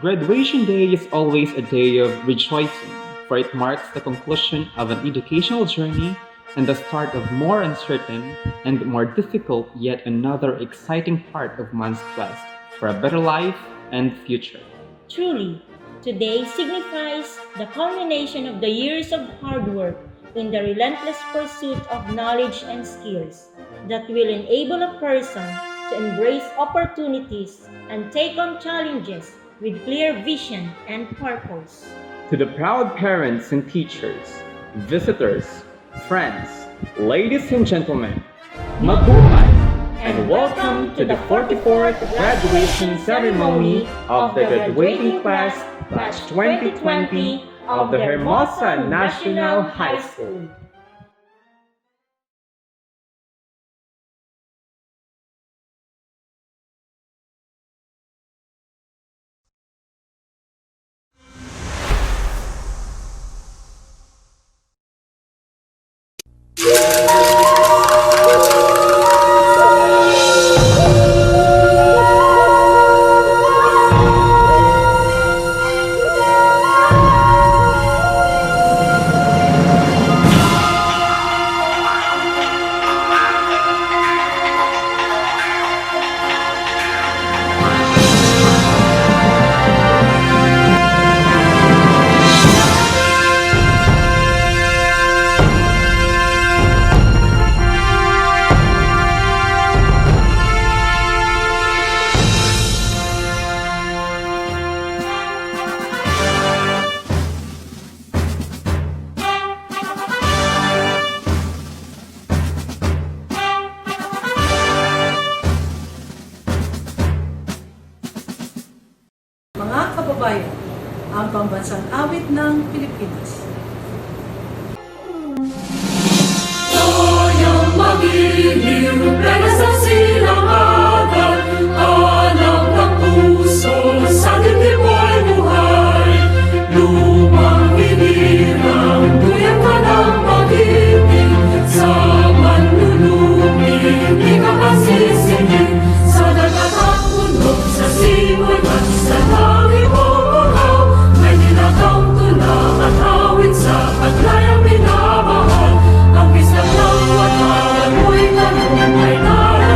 Graduation day is always a day of rejoicing, for it marks the conclusion of an educational journey and the start of more uncertain and more difficult yet another exciting part of one's quest for a better life and future. Truly, today signifies the culmination of the years of hard work in the relentless pursuit of knowledge and skills that will enable a person to embrace opportunities and take on challenges with clear vision and purpose. To the proud parents and teachers, visitors, friends, ladies and gentlemen, mabuhay and welcome to the 44th graduation ceremony of the graduating class batch 2020 of the Hermosa National High School. Mga kababayan, ang pambansang awit ng Pilipinas. Sayang magiliw, plena sa silanganan, anak ng puso, sa dibdib mo'y buhay. Lumang hinirang, duyan ka ng pag-ibig, sa manlulupig, di ka masisingin, sa dagat at bundok, sa simoy at sa langit mo ikaw, may tinatang tula at awit sa paglayang minamahal. Ang bislang ng wataran mo'y ganun ay naran.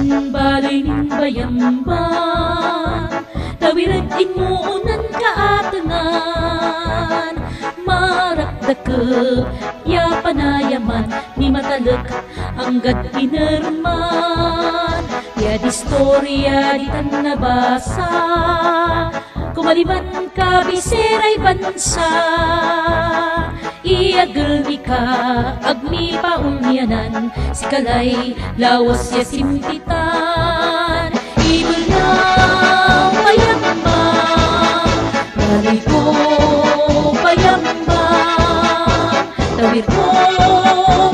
balinin bayamban, tawirag imuunan kaatanan, marakdaka, ya panayaman, ni matalak, hanggat pinarman, ya di storya di tan nabasa, kumaliban ka biseray bansa, iagel di ka agni paunyanan, si kalay lawas ya simpitan, ibulaw payambang, bali ko payambang, tawir ko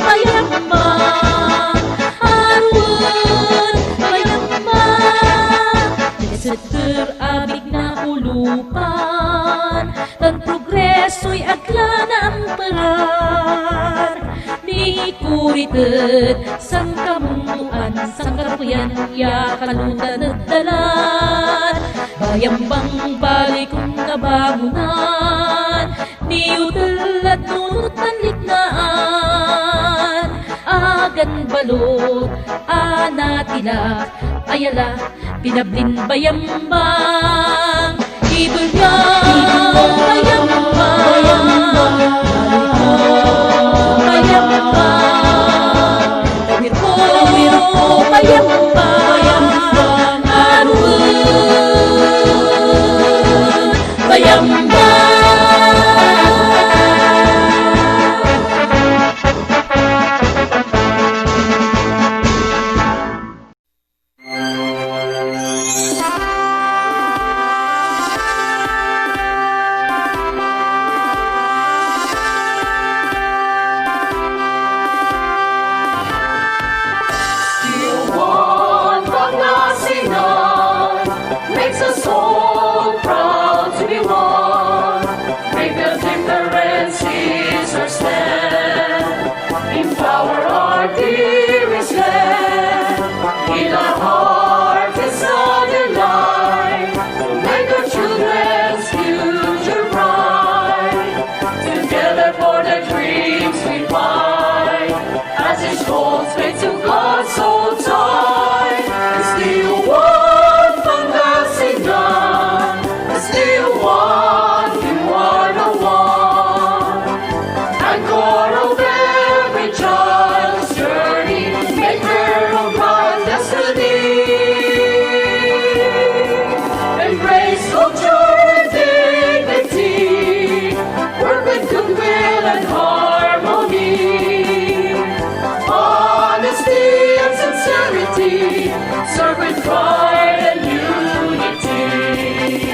payambang, arwan payambang, seter abig na ulupan, tan progreso'y agla na ang parar, ni kuritet sang kamunduan, sang karapuyan, ya kalutan at dalan, bayambang balik kong kabangunan, ni utal at nunutan liknaan, agan balot, anatilak, ayala, pinablin bayambang, ibulyaw bayambang, bayambang, tawir ko bayambang, arwan bayambang. Makes us all proud to be one. Make the difference is our stand. Empower our dearest land. In our heart is our delight. To make our children's future bright. Together for the dreams we fight. As each goal straight to God's soul tight. It's still one. Serve with pride and unity.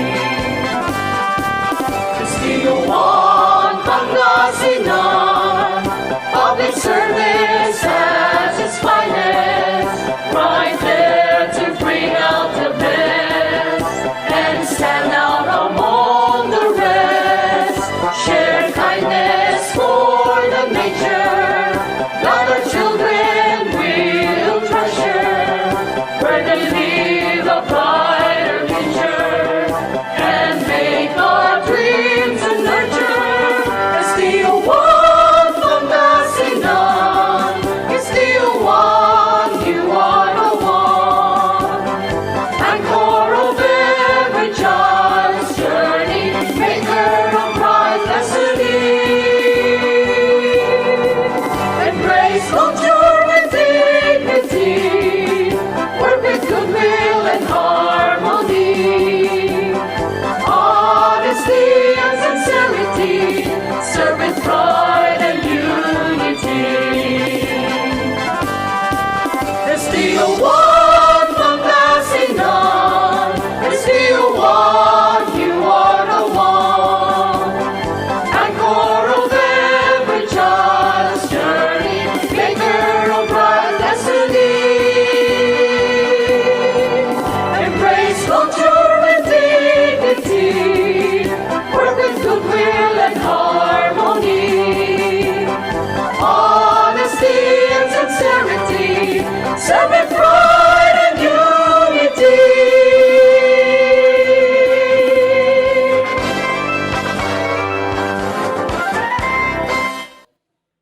Castillo One, Pangasinan, public service at its finest, right there to bring out the best and stand out among the rest. Share kindness for the nature, that our children will treasure. Where they live a brighter future and make our dreams a nurture. Castillo One, Pangasinan, Castillo One, you are the one. Anchor of every child's journey, maker of bright destiny. Embrace culture with dignity. Work with goodwill and harmony. Honesty and sincerity. Serve with pride and unity. Castillo One, Pangasinan. Castillo One, you are the one. Anchor of every child's journey. Maker of bright destiny. Embrace culture with dignity. Work with goodwill and harmony. Honesty and sincerity. Serve with pride and unity.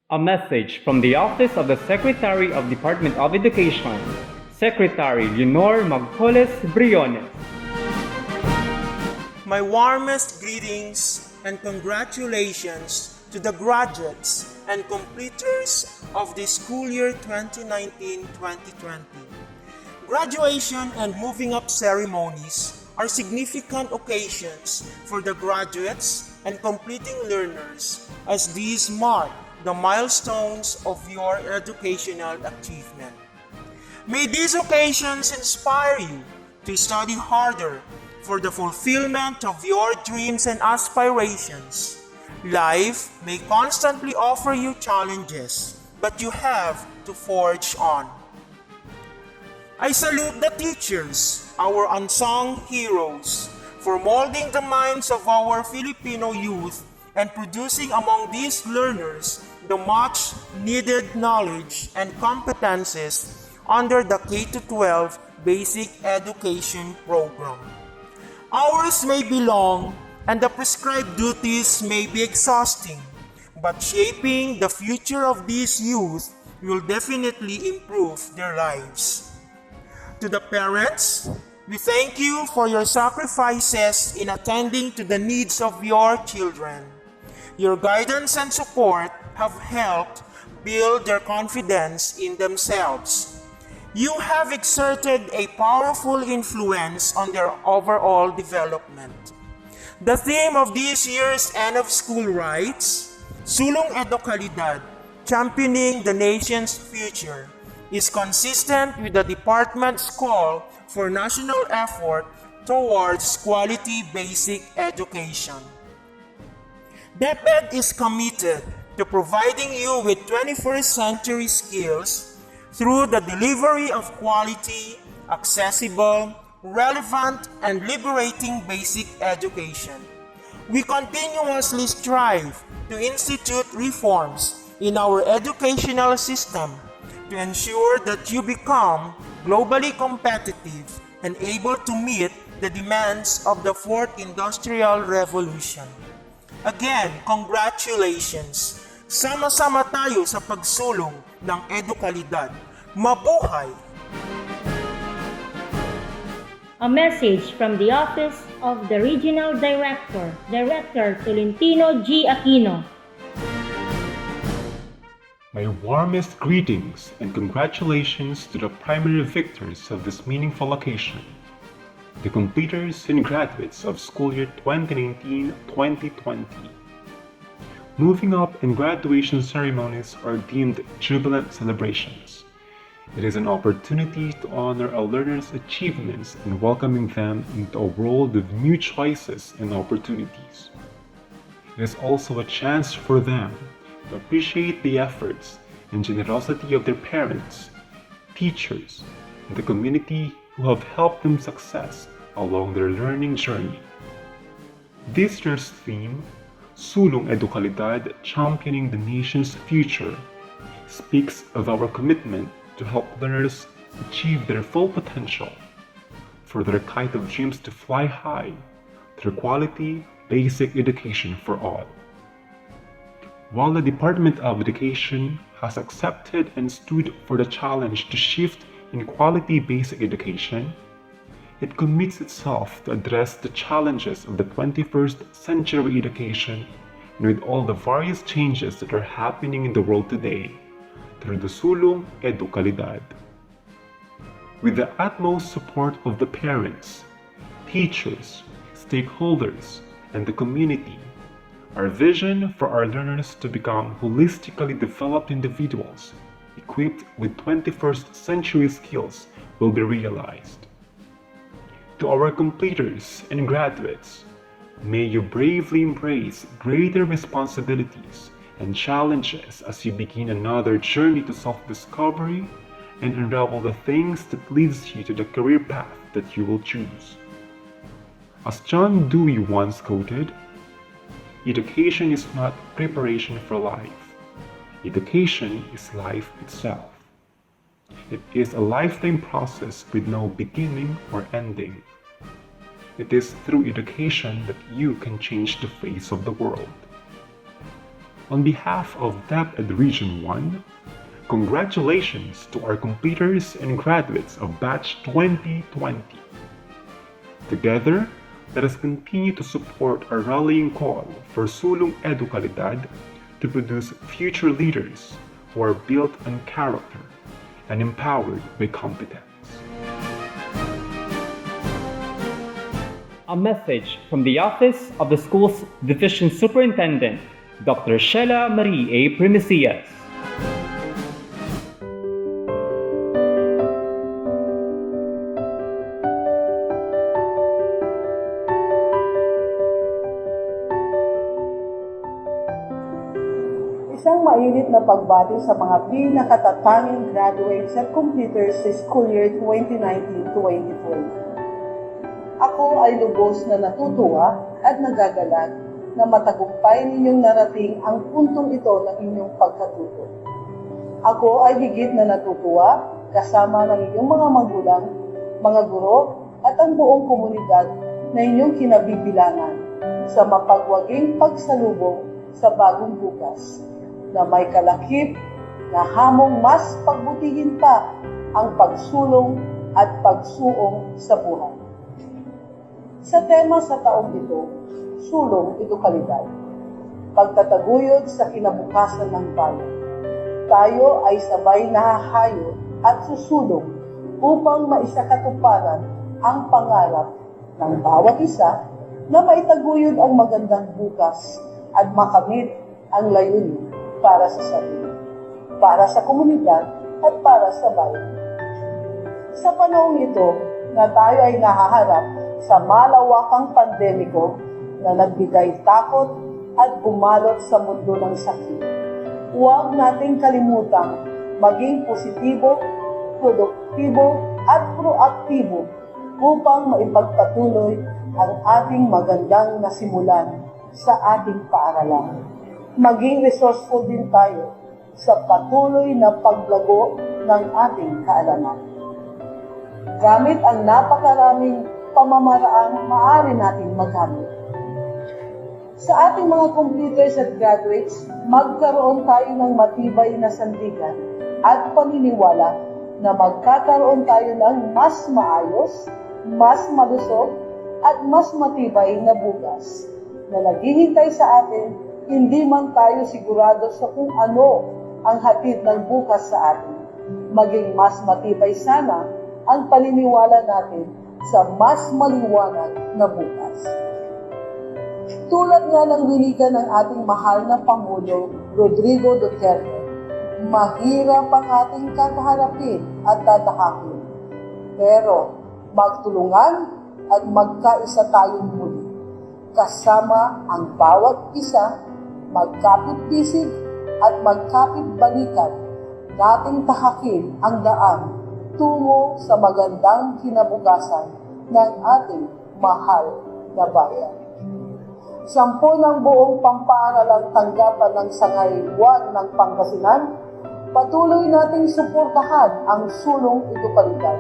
A message from the Office of the Secretary of Department of Education, Secretary Leonor Magjoles Briones. My warmest greetings and congratulations to the graduates and completers of the school year 2019-2020. Graduation and moving up ceremonies are significant occasions for the graduates and completing learners, as these mark the milestones of your educational achievement. May these occasions inspire you to study harder for the fulfillment of your dreams and aspirations. Life may constantly offer you challenges, but you have to forge on. I salute the teachers, our unsung heroes, for molding the minds of our Filipino youth and producing among these learners the much needed knowledge and competences under the K-12 Basic Education Program. Hours may be long and the prescribed duties may be exhausting, but shaping the future of these youth will definitely improve their lives. To the parents, we thank you for your sacrifices in attending to the needs of your children. Your guidance and support have helped build their confidence in themselves. You have exerted a powerful influence on their overall development. The theme of this year's end of school rites, Sulong Edukalidad, Championing the Nation's Future, is consistent with the department's call for national effort towards quality basic education. DepEd is committed to providing you with 21st century skills through the delivery of quality, accessible, relevant, and liberating basic education. We continuously strive to institute reforms in our educational system to ensure that you become globally competitive and able to meet the demands of the Fourth Industrial Revolution. Again, congratulations! Sama-sama tayo sa pagsulong ng edukalidad. Mabuhay! A message from the Office of the Regional Director, Director Tolentino G. Aquino. My warmest greetings and congratulations to the primary victors of this meaningful occasion, the completers and graduates of school year 2019-2020. Moving up and graduation ceremonies are deemed jubilant celebrations. It is an opportunity to honor a learner's achievements and welcoming them into a world of new choices and opportunities. It is also a chance for them to appreciate the efforts and generosity of their parents, teachers, and the community who have helped them success along their learning journey. This year's theme, Sulong Edukalidad, Championing the Nation's Future, speaks of our commitment to help learners achieve their full potential, for their kite of dreams to fly high, through quality basic education for all. While the Department of Education has accepted and stood for the challenge to shift in quality basic education, it commits itself to address the challenges of the 21st century education and with all the various changes that are happening in the world today through the Sulong Edukalidad. With the utmost support of the parents, teachers, stakeholders, and the community, our vision for our learners to become holistically developed individuals equipped with 21st century skills will be realized. To our completers and graduates, may you bravely embrace greater responsibilities and challenges as you begin another journey to self-discovery and unravel the things that leads you to the career path that you will choose. As John Dewey once quoted, "Education is not preparation for life. Education is life itself. It is a lifetime process with no beginning or ending. It is through education that you can change the face of the world." On behalf of DepEd Region 1, Congratulations to our completers and graduates of Batch 2020. Together, let us continue to support our rallying call for Sulong Edukalidad to produce future leaders who are built on character and empowered by competence. A message from the Office of the School's Division Superintendent, Dr. Sheila Marie A. Primicias. Isang mainit na pagbati sa mga pinakatatanging graduates at completers sa school year 2019-2020. Ako ay lubos na natutuwa at nagagalat na matagumpay ninyong narating ang puntong ito ng inyong pagkatuto. Ako ay higit na natutuwa kasama ng inyong mga magulang, mga guro at ang buong komunidad na inyong kinabibilangan sa mapagwaging pagsalubong sa bagong bukas na may kalakip na hamong mas pagbutihin pa ang pagsulong at pagsuong sa buhay. Sa tema sa taong ito, Sulong Edukalidad, pagtataguyod sa kinabukasan ng bayan. Tayo ay sabay nahahayo at susulong upang maisakatuparan ang pangarap ng bawat isa na maitaguyod ang magandang bukas at makamit ang layunin para sa sarili, para sa komunidad at para sa bayan. Sa panahong ito na tayo ay nahaharap sa malawakang pandemiko na nagbigay takot at bumalot sa mundo ng sakit, huwag nating kalimutang maging positibo, produktibo at proaktibo upang maipagpatuloy ang ating magandang nasimulan sa ating paaralan. Maging resourceful din tayo sa patuloy na paglago ng ating kaalaman. Gamit ang napakaraming pamamaraang maaari natin magamit. Sa ating mga completers at graduates, magkaroon tayo ng matibay na sandigan at paniniwala na magkakaroon tayo ng mas maayos, mas malusog, at mas matibay na bukas na naghihintay sa atin, hindi man tayo sigurado sa kung ano ang hatid ng bukas sa atin. Maging mas matibay sana ang paniniwala natin sa mas maliwanag na bukas. Tulad nga ng winigan ng ating mahal na Pangulo, Rodrigo Duterte, mahirap ang ating kakaharapin at tatahakin. Pero magtulungan at magkaisa tayong muli. Kasama ang bawat isa, magkapit-bisig at magkapit-balikan, nating tahakin ang daan tungo sa magandang kinabukasan ng ating mahal na bayan. 10 ng buong pampaaralang tanggapan ng Sangay 1 ng Pangasinan, patuloy nating suportahan ang Sulong Edukalidad.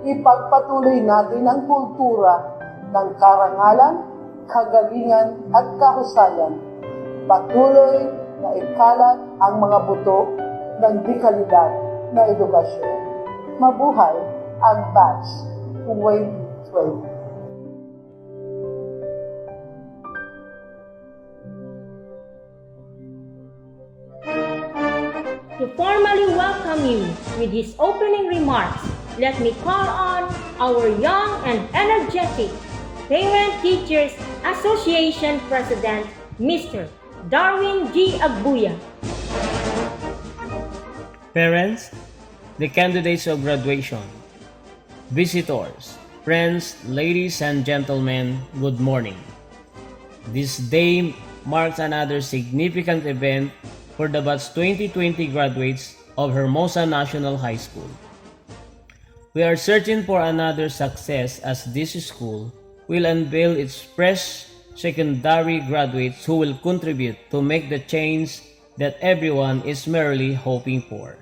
Ipagpatuloy natin ang kultura ng karangalan, kagalingan at kahusayan. Patuloy na ikalat ang mga buto ng dekalidad na edukasyon. Mabuhay ang Batch 2020. To formally welcome you with his opening remarks, let me call on our young and energetic Parent Teachers Association President, Mr. Darwin G. Agbuya. Parents, the candidates of graduation, visitors, friends, ladies and gentlemen, good morning. This day marks another significant event for the batch 2020 graduates of Hermosa National High School. We are searching for another success as this school will unveil its fresh secondary graduates who will contribute to make the change that everyone is merely hoping for.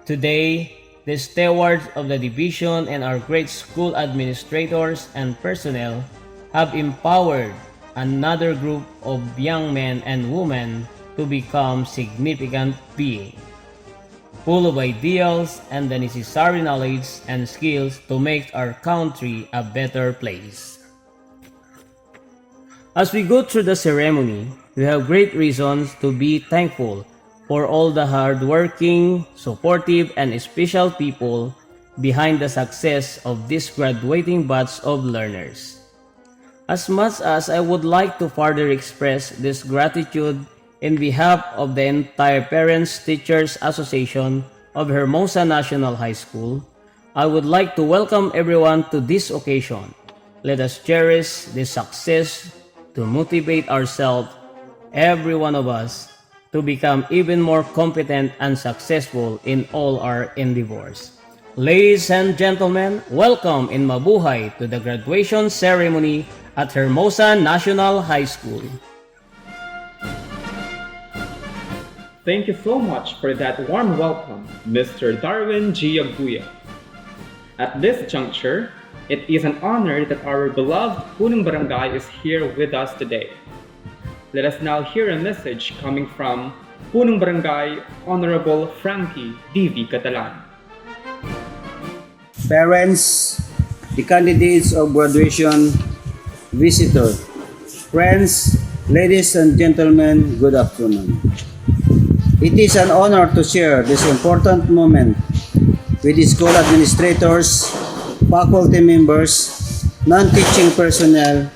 Today, the stewards of the division and our great school administrators and personnel have empowered another group of young men and women to become significant beings. full of ideals and the necessary knowledge and skills to make our country a better place. As we go through the ceremony, we have great reasons to be thankful for all the hardworking, supportive, and special people behind the success of this graduating batch of learners. As much as I would like to further express this gratitude in behalf of the entire Parents Teachers Association of Hermosa National High School, I would like to welcome everyone to this occasion. Let us cherish this success to motivate ourselves, every one of us, to become even more competent and successful in all our endeavors. Ladies and gentlemen, welcome in mabuhay to the graduation ceremony at Hermosa National High School. Thank you so much for that warm welcome, Mr. Darwin G. Aguya. At this juncture, it is an honor that our beloved Punong Barangay is here with us today. Let us now hear a message coming from Punong Barangay Honorable Frankie D.V. Catalan. Parents, the candidates of graduation, visitors, friends, ladies and gentlemen, good afternoon. It is an honor to share this important moment with the school administrators, faculty members, non-teaching personnel,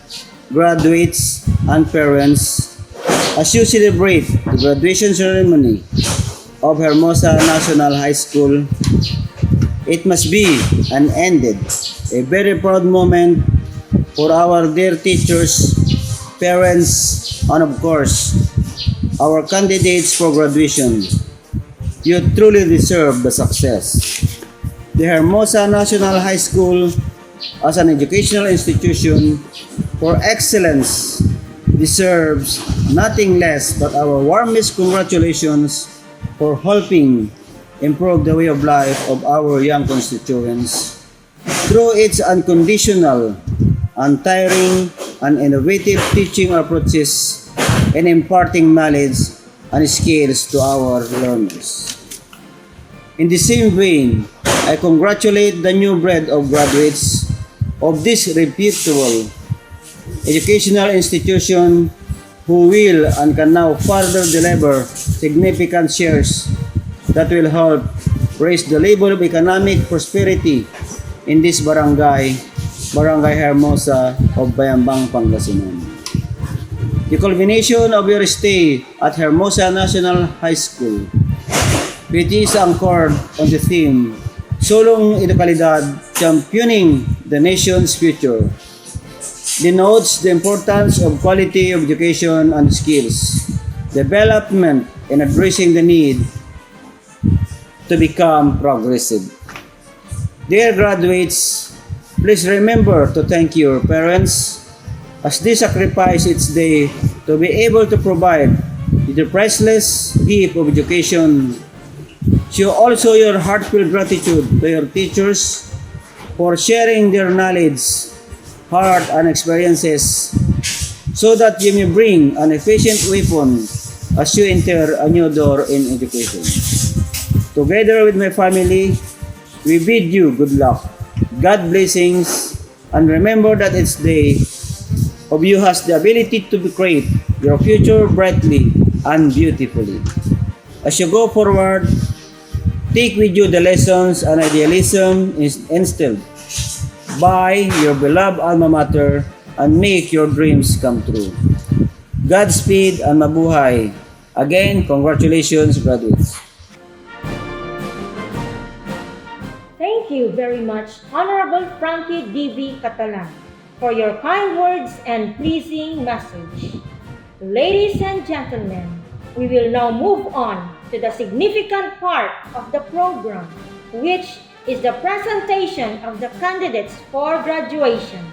graduates, and parents as you celebrate the graduation ceremony of Hermosa National High School. It must be and ended a very proud moment for our dear teachers, parents, and of course, our candidates for graduation. You truly deserve the success. The Hermosa National High School, as an educational institution for excellence, deserves nothing less but our warmest congratulations for helping improve the way of life of our young constituents through its unconditional, untiring, and innovative teaching approaches and imparting knowledge and skills to our learners. In the same vein, I congratulate the new breed of graduates of this reputable educational institution who will and can now further deliver significant shares that will help raise the level of economic prosperity in this barangay, Barangay Hermosa of Bayambang, Pangasinan. The culmination of your stay at Hermosa National High School, which is anchored on the theme, Sulong Edukalidad, Championing the Nation's Future, denotes the importance of quality of education and skills, development, and addressing the need to become progressive. Dear graduates, please remember to thank your parents as they sacrifice each day to be able to provide the priceless gift of education. Show also your heartfelt gratitude to your teachers for sharing their knowledge, heart, and experiences so that you may bring an efficient weapon as you enter a new door in education. Together with my family, we bid you good luck, God blessings, and remember that each day of you has the ability to create your future brightly and beautifully. As you go forward, take with you the lessons and idealism instilled by your beloved alma mater and make your dreams come true. Godspeed and mabuhay. Again, congratulations, graduates. Thank you very much, Honorable Frankie D.V. Catalan, for your kind words and pleasing message. Ladies and gentlemen, we will now move on to the significant part of the program, which is the presentation of the candidates for graduation.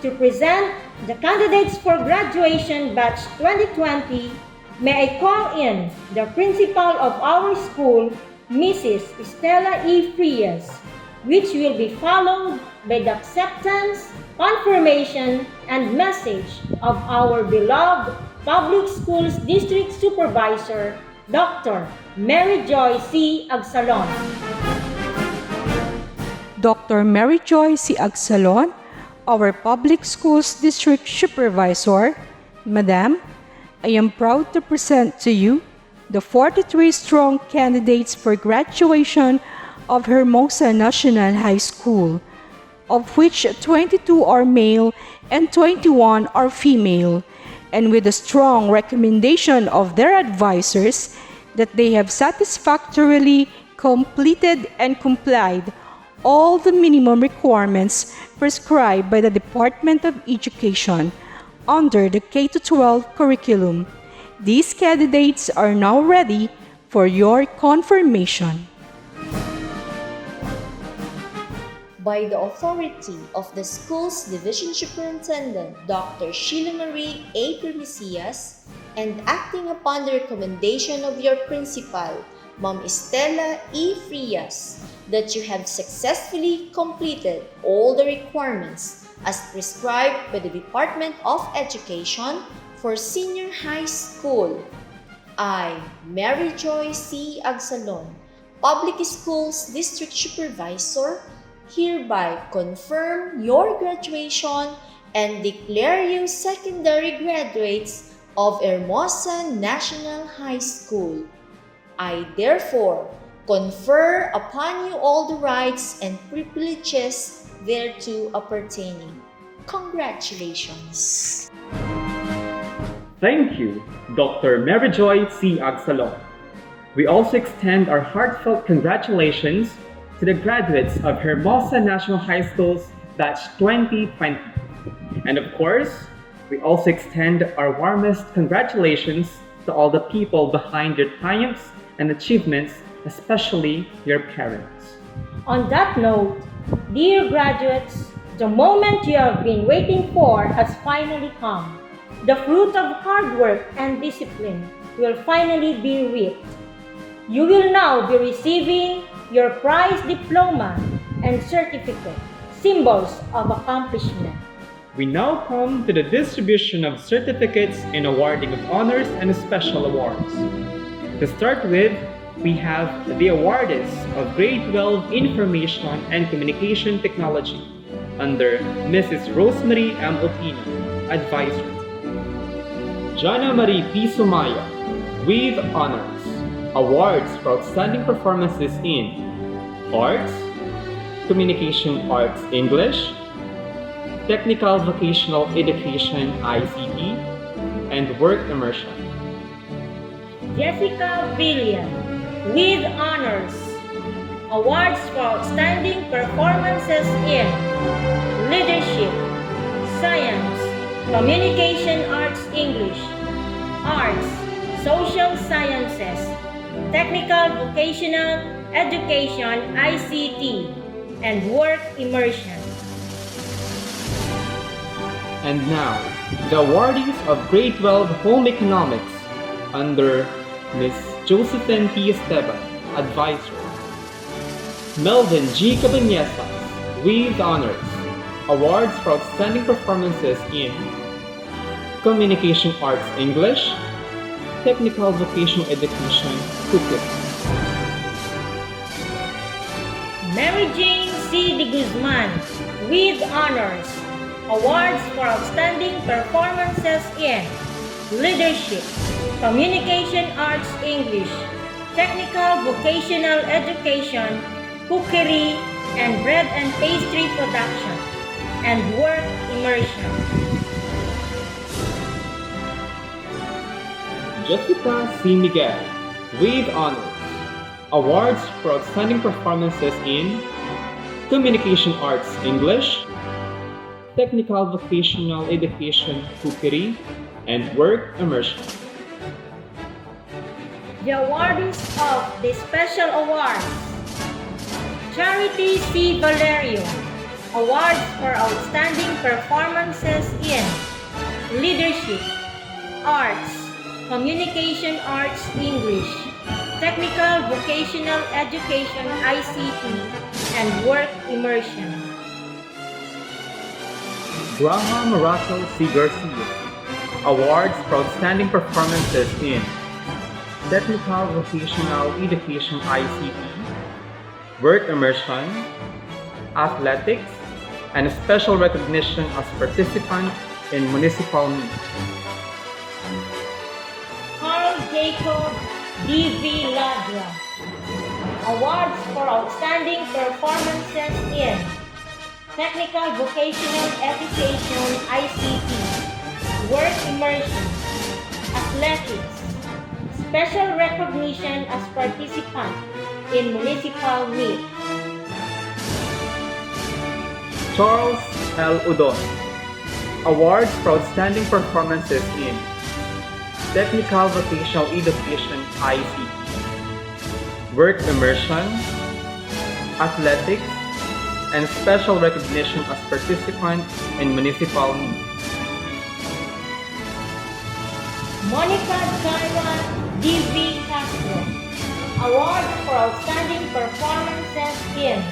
To present the candidates for graduation batch 2020, may I call in the principal of our school, Mrs. Estela E. Frias, which will be followed by the acceptance, confirmation, and message of our beloved Public Schools District Supervisor, Dr. Mary Joy C. Agsalon. Dr. Mary Joy C. Agsalon, our Public Schools District Supervisor. Madam, I am proud to present to you the 43 strong candidates for graduation of Hermosa National High School, of which 22 are male and 21 are female, and with a strong recommendation of their advisors that they have satisfactorily completed and complied all the minimum requirements prescribed by the Department of Education under the K-12 curriculum. These candidates are now ready for your confirmation. By the authority of the school's Division Superintendent, Dr. Sheila Marie A. Permisias, and acting upon the recommendation of your principal, Ma'am Estela E. Frias, that you have successfully completed all the requirements as prescribed by the Department of Education for senior high school. I, Mary Joy C. Agsalon, Public Schools District Supervisor, hereby confirm your graduation and declare you secondary graduates of Hermosa National High School. I therefore confer upon you all the rights and privileges thereto appertaining. Congratulations! Thank you, Dr. Mary Joy C. Agsalon. We also extend our heartfelt congratulations to the graduates of Hermosa National High School's Batch 2020. And of course, we also extend our warmest congratulations to all the people behind your triumphs and achievements, especially your parents. On that note, dear graduates, the moment you have been waiting for has finally come. The fruit of hard work and discipline will finally be reaped. You will now be receiving your prize diploma and certificate, symbols of accomplishment. We now come to the distribution of certificates and awarding of honors and special awards. To start with, we have the awardees of Grade 12 Information and Communication Technology under Mrs. Rosemary M. Opino, Advisor. Jana Marie P. Sumaya, with honors, awards for outstanding performances in Arts, Communication Arts English, Technical Vocational Education ICT, and Work Immersion. Jessica Villian, with honors, awards for outstanding performances in Leadership, Science, Communication Arts English, Arts, Social Sciences, Technical Vocational Education ICT, and Work Immersion. And now, the awardees of Grade 12 Home Economics under Ms. Josephine T. Esteban, Advisor. Melvin G. Cabañezas, with honors, awards for outstanding performances in Communication Arts English, Technical Vocational Education, Cooking. Mary Jane C. De Guzman, with honors, awards for outstanding performances in Leadership, Communication Arts English, Technical Vocational Education, Cookery, and Bread and Pastry Production, and Work Immersion. Jessica C. Miguel, with honors, awards for outstanding performances in Communication Arts English, Technical Vocational Education, Cookery, and Work Immersion. The awardees of the special awards: Charity C. Valerio, awards for outstanding performances in Leadership, Arts, Communication Arts English, Technical Vocational Education ICT, and Work Immersion. Graham Russell C. Garcia, awards for outstanding performances in technical vocational education ICT, work immersion, athletics, and special recognition as participant in municipal meet. Carl Jacob D.V. Ladra. Awards for outstanding performances in technical vocational education ICT, work immersion, athletics, special recognition as participant in municipal meet. Charles L. Udon. Awards for outstanding performances in technical vocational education ICT, work immersion, athletics, and special recognition as participant in municipal meet. Monica Jaira D.V. Castro. Awards for outstanding performances in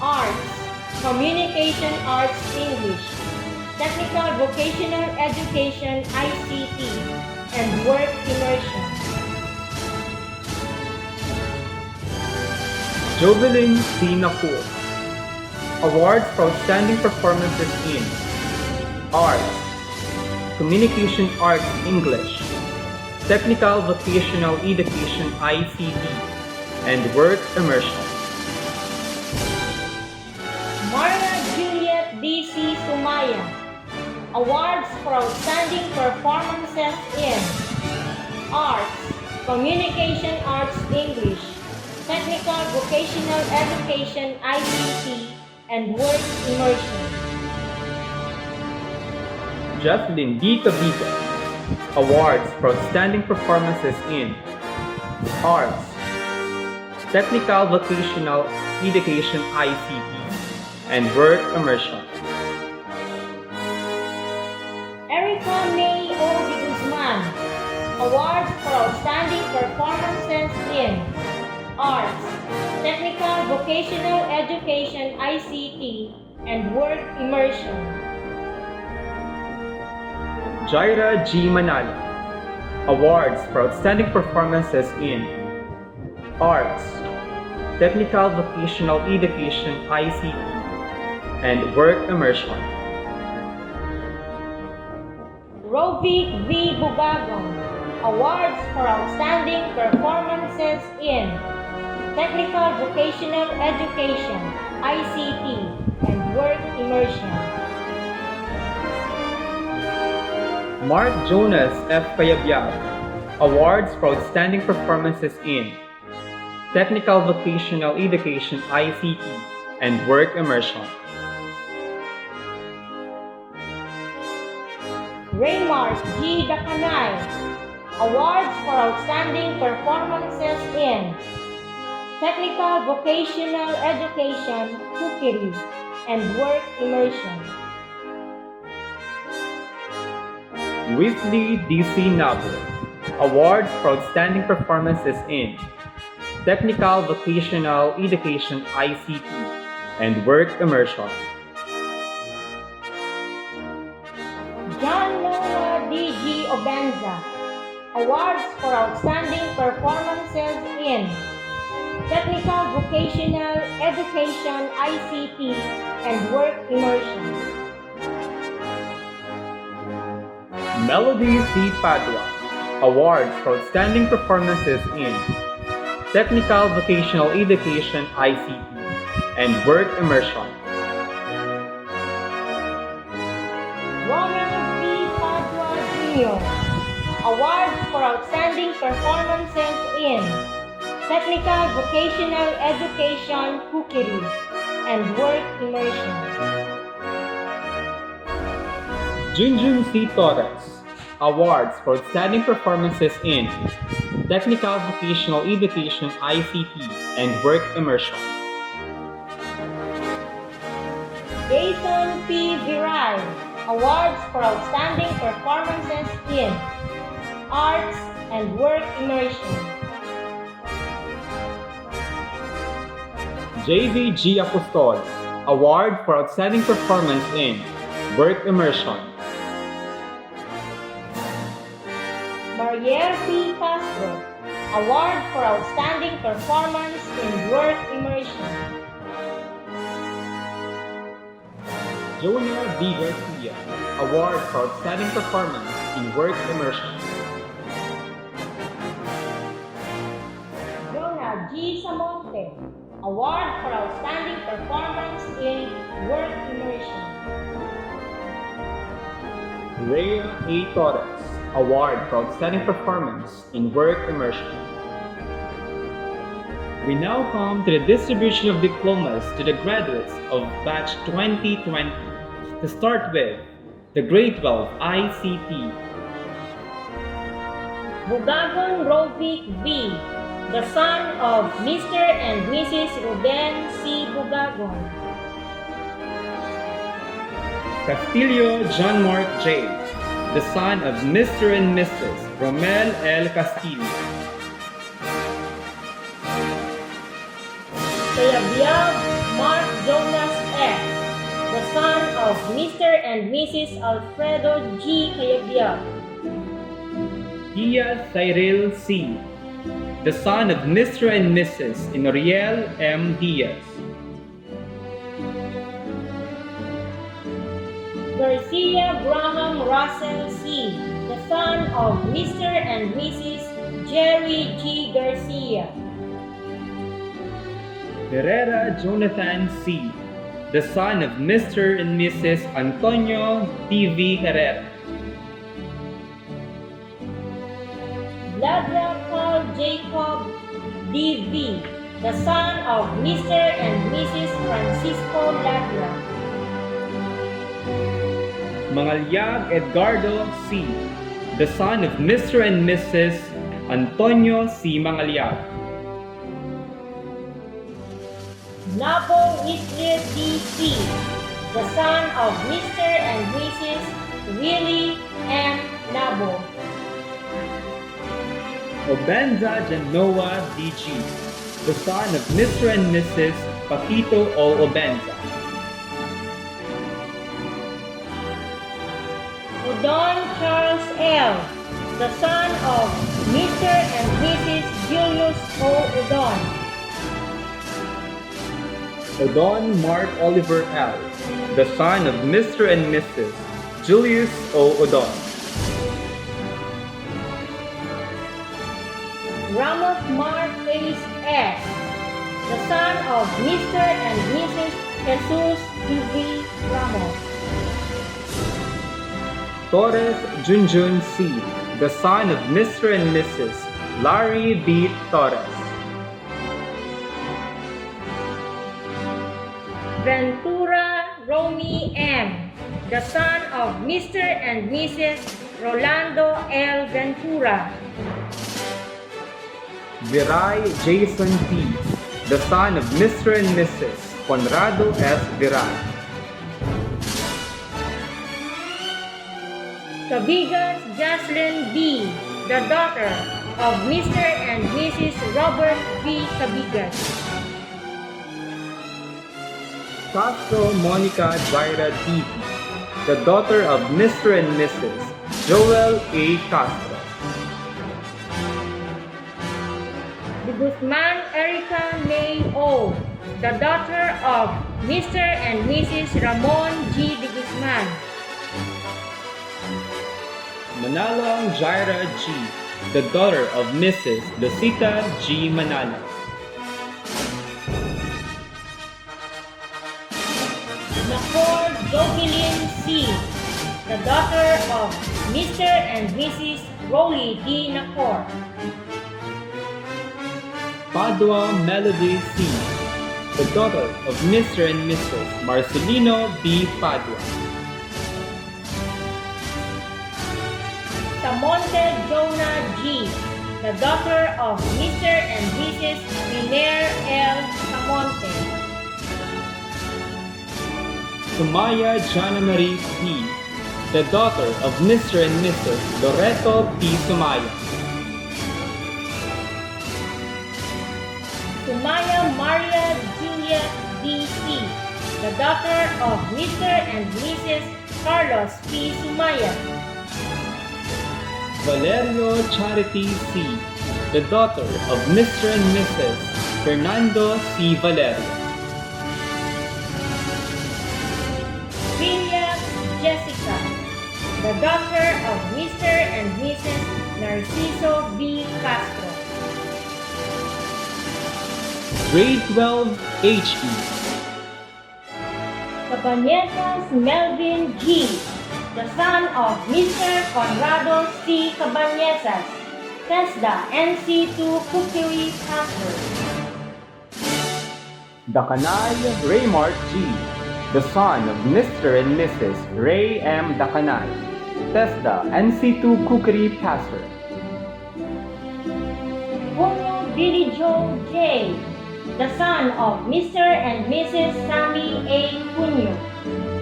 arts, communication arts English, technical vocational education ICT, and work immersion. Jovelyn C. Nakul. Awards for outstanding performances in arts, communication arts English, technical vocational education ICT, and work immersion. Mara Juliet D.C. Sumaya. Awards for outstanding performances in arts, communication arts English, technical vocational education ICT, and work immersion. Jocelyn D. Cabica. Awards for outstanding performances in arts, technical vocational education ICT, and work immersion. Erica May O. De Guzman. Awards for outstanding performances in arts, technical vocational education ICT, and work immersion. Jaira G. Manala. Awards for outstanding performances in arts, technical vocational education ICT, and work immersion. Rovic V. Bugagong. Awards for outstanding performances in technical vocational education ICT, and work immersion. Mark Jonas F. Payabyab. Awards for outstanding performances in technical vocational education ICT, and work immersion. Raymart G. Dacanay. Awards for outstanding performances in technical vocational education cookery, and work immersion. Wesley D.C. Nabo. Awards for outstanding performances in technical vocational education ICT, and work immersion. John Noah D.G. Obenza. Awards for outstanding performances in technical vocational education ICT, and work immersion. Melody C. Padua. Awards for outstanding performances in technical vocational education ICT, and work immersion. Ronald B. Padua Jr. Awards for outstanding performances in technical vocational education cookery, and work immersion. Junjun C. Torres. Awards for outstanding performances in technical vocational education ICT, and work immersion. Jason P. Viral. Awards for outstanding performances in arts and work immersion. JVG Apostol. Award for outstanding performance in work immersion. Mariel P. Castro. Award for Outstanding Performance in Work Immersion. Jonah D. Garcia, Award for Outstanding Performance in Work Immersion. Jonah G. Samonte, Award for Outstanding Performance in Work Immersion. Rhea A. Torres, Award for Outstanding Performance in Work Immersion. We now come to the distribution of diplomas to the graduates of Batch 2020. To start with, the Grade 12 ICT. Bugagon Rovic V, the son of Mr. and Mrs. Ruben C. Bugagon. Castillo John Mark J., the son of Mr. and Mrs. Romel L. Castillo. Kayabyab Mark Jonas F., the son of Mr. and Mrs. Alfredo G. Kayabyab. Diaz Cyril C., the son of Mr. and Mrs. Inoriel M. Diaz. Garcia Graham Russell C., the son of Mr. and Mrs. Jerry G. Garcia. Herrera Jonathan C., the son of Mr. and Mrs. Antonio T.V. Herrera. Ladra Carl Jacob D.V., the son of Mr. and Mrs. Francisco Ladra. Mangalyag Edgardo C., the son of Mr. and Mrs. Antonio C. Mangalyag. Nabo Isler D.C., the son of Mr. and Mrs. Willie M. Nabo. Obenza Genoa D.G., the son of Mr. and Mrs. Paquito O. Obenza. Udon Charles L., the son of Mr. and Mrs. Julius O. Udon. Odon Mark Oliver L., the son of Mr. and Mrs. Julius O. Odon. Ramos Mark Felix S., the son of Mr. and Mrs. Jesus T.V. Ramos. Torres Junjun C., the son of Mr. and Mrs. Larry B. Torres. Ventura Romy M., the son of Mr. and Mrs. Rolando L. Ventura. Viray Jason T., the son of Mr. and Mrs. Conrado S. Viray. Cabigas Jocelyn B., the daughter of Mr. and Mrs. Robert B. Cabigas. Castro Monica Jaira T., the daughter of Mr. and Mrs. Joel A. Castro. De Guzman Erica May O., the daughter of Mr. and Mrs. Ramon G. De Guzman. Manalang Jaira G., the daughter of Mrs. Lucita G. Manalang. Nakor Jovelyn C., the daughter of Mr. and Mrs. Rolly D. Nakor. Padua Melody C., the daughter of Mr. and Mrs. Marcelino B. Padua. Samonte Jonah G., the daughter of Mr. and Mrs. Miner L. Samonte. Sumaya Jana Marie P., the daughter of Mr. and Mrs. Loreto P. Sumaya. Sumaya Maria Julia D.C., the daughter of Mr. and Mrs. Carlos P. Sumaya. Valerio Charity C., the daughter of Mr. and Mrs. Fernando C. Valerio. Williams Jessica, the daughter of Mr. and Mrs. Narciso B. Castro. Grade 12 HE. Cabañezas Melvin G., the son of Mr. Conrado C. Cabañezas, TESDA NC2 Cookery Pastor. Dacanay Raymart G., the son of Mr. and Mrs. Ray M. Dacanay, TESDA NC2 Cookery Pastor. Julio Billy Joe J., the son of Mr. and Mrs. Sammy A. Cunyo,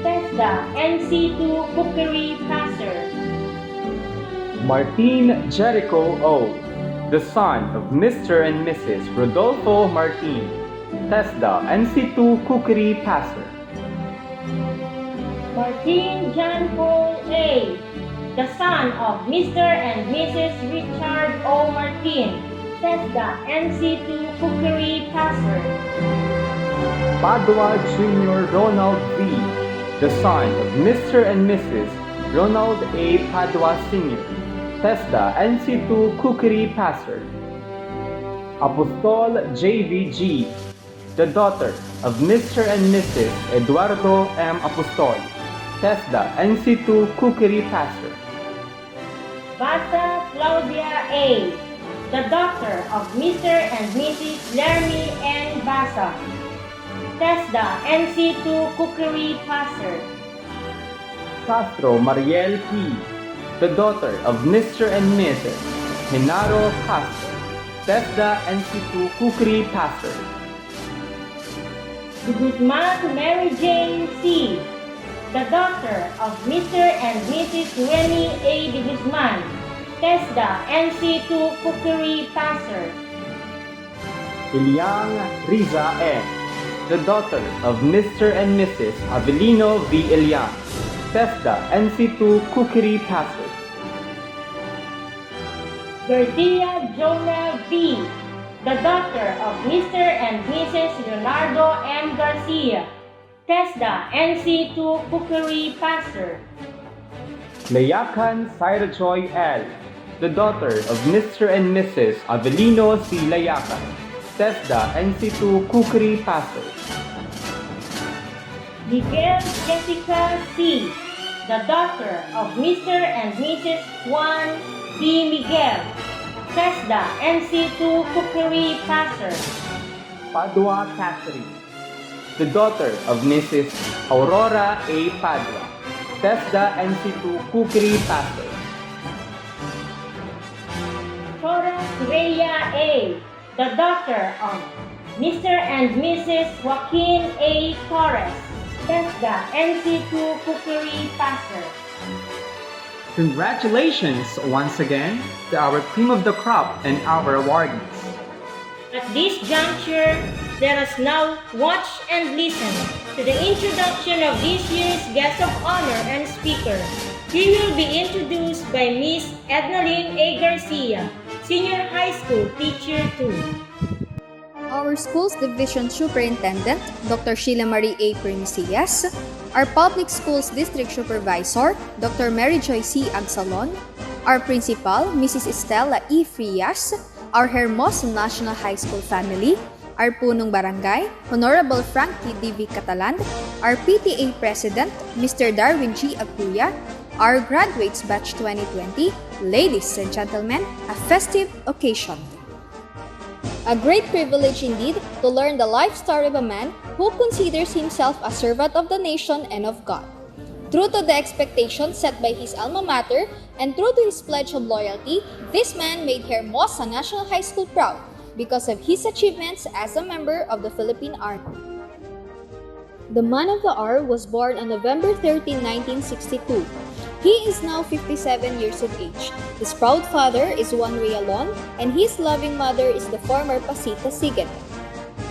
TESDA NC2 Cookery Pastor. Martin Jericho O., the son of Mr. and Mrs. Rodolfo Martin, TESDA NC2 Cookery Pastor. Martin John Paul A., the son of Mr. and Mrs. Richard O. Martin, TESDA NC2 Cookery Pastor. Padua Jr. Ronald V., the son of Mr. and Mrs. Ronald A. Padua Sr., TESDA NC2 Cookery Pastor. Apostol JVG, the daughter of Mr. and Mrs. Eduardo M. Apostol, TESDA NC2 Cookery Pastor. Basa Claudia A., the daughter of Mr. and Mrs. Lermy N. Basa, TESDA NC2 Cookery Pastor. Castro Mariel P., the daughter of Mr. and Mrs. Genaro Castro, TESDA NC2 Cookery Pastor. De Guzman Mary Jane C., the daughter of Mr. and Mrs. Remy A. De Guzman, TESDA NC2 Cookery Pastor. Iliang Riza N., the daughter of Mr. and Mrs. Avelino V. Iliang, TESDA NC2 Cookery Pastor. Gertia Jonah V., the daughter of Mr. and Mrs. Leonardo M. Garcia, TESDA NC2 Cookery Pastor. Layakan Syra Joy L., the daughter of Mr. and Mrs. Avelino C. Layakan, TESDA NC2 Cookery Pastor. Miguel Jessica C., the daughter of Mr. and Mrs. Juan D. Miguel, TESDA NC2 Cookery Pastor. Padua Catherine, the daughter of Mrs. Aurora A. Padua, TESDA NC2 Cookery Pastor. Torres Rhea A., the daughter of Mr. and Mrs. Joaquin A. Torres, TESDA NC2 Cookery Pastor. Congratulations once again to our cream of the crop and our awardees. At this juncture, let us now watch and listen to the introduction of this year's guest of honor and speaker. He will be introduced by Miss Ednaline A. Garcia, Senior High School Teacher 2. Our school's division superintendent, Dr. Sheila Marie A. Permisias, our public schools district supervisor, Dr. Mary Joy C. Agsalon, our principal, Mrs. Estela E. Frias, our HERMOSA National High School family, our punong barangay, Honorable Frank T. D.V. Catalan, our PTA president, Mr. Darwin G. Aguya, our graduates batch 2020, ladies and gentlemen, a festive occasion. A great privilege indeed to learn the life story of a man who considers himself a servant of the nation and of God. True to the expectations set by his alma mater and true to his pledge of loyalty, this man made HERMOSA National High School proud because of his achievements as a member of the Philippine Army. The man of the hour was born on November 13, 1962. He is now 57 years of age. His proud father is Juan Realon, and his loving mother is the former Pasita Sigan.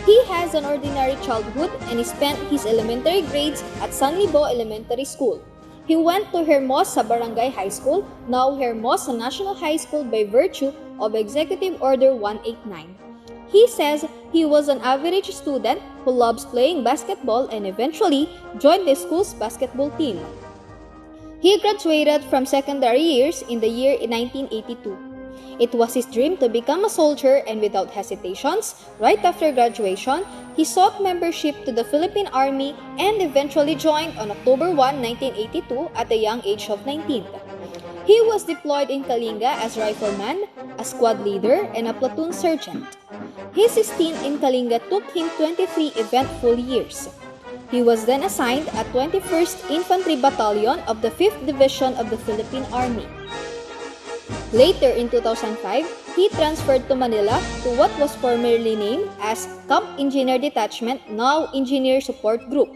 He has an ordinary childhood and he spent his elementary grades at San Libo Elementary School. He went to Hermosa Barangay High School, now Hermosa National High School by virtue of Executive Order 189. He says he was an average student who loves playing basketball and eventually joined the school's basketball team. He graduated from secondary years in the year 1982. It was his dream to become a soldier, and without hesitations, right after graduation, he sought membership to the Philippine Army and eventually joined on October 1, 1982 at the young age of 19. He was deployed in Kalinga as rifleman, a squad leader, and a platoon sergeant. His stint in Kalinga took him 23 eventful years. He was then assigned at 21st Infantry Battalion of the 5th Division of the Philippine Army. Later in 2005, he transferred to Manila to what was formerly named as Camp Engineer Detachment, now Engineer Support Group.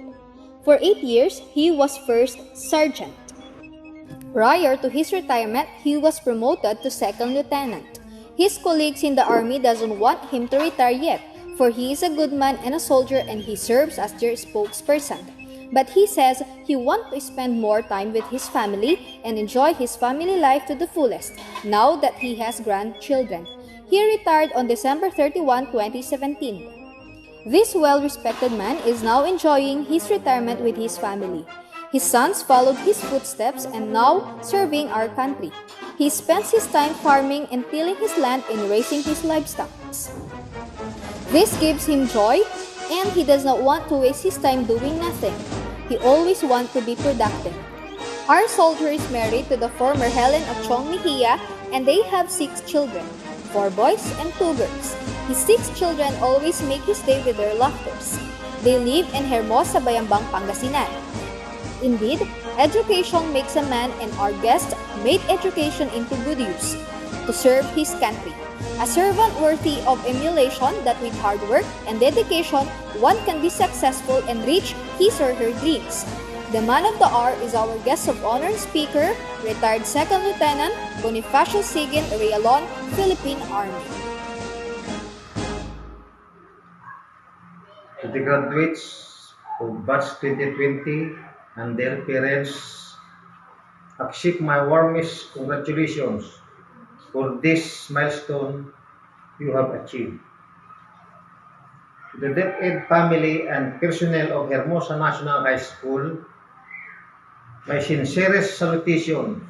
For 8 years, he was first sergeant. Prior to his retirement, he was promoted to second lieutenant. His colleagues in the army doesn't want him to retire yet, for he is a good man and a soldier and he serves as their spokesperson. But he says he wants to spend more time with his family and enjoy his family life to the fullest, now that he has grandchildren. He retired on December 31, 2017. This well-respected man is now enjoying his retirement with his family. His sons followed his footsteps and now serving our country. He spends his time farming and tilling his land and raising his livestock. This gives him joy, and he does not want to waste his time doing nothing. He always wants to be productive. Our soldier is married to the former Helen of Chong Mejia, and they have 6 children, 4 boys and 2 girls. His 6 children always make his day with their laughters. They live in Hermosa, Bayambang, Pangasinan. Indeed, education makes a man, and our guest made education into good use to serve his country. A servant worthy of emulation, that with hard work and dedication, one can be successful and reach his or her dreams. The man of the hour is our guest of honor speaker, retired Second Lieutenant Bonifacio Sigin Realon, Philippine Army. To the graduates of Batch 2020 and their parents, accept my warmest congratulations for this milestone you have achieved. To the DepEd family and personnel of Hermosa National High School, my sincerest salutations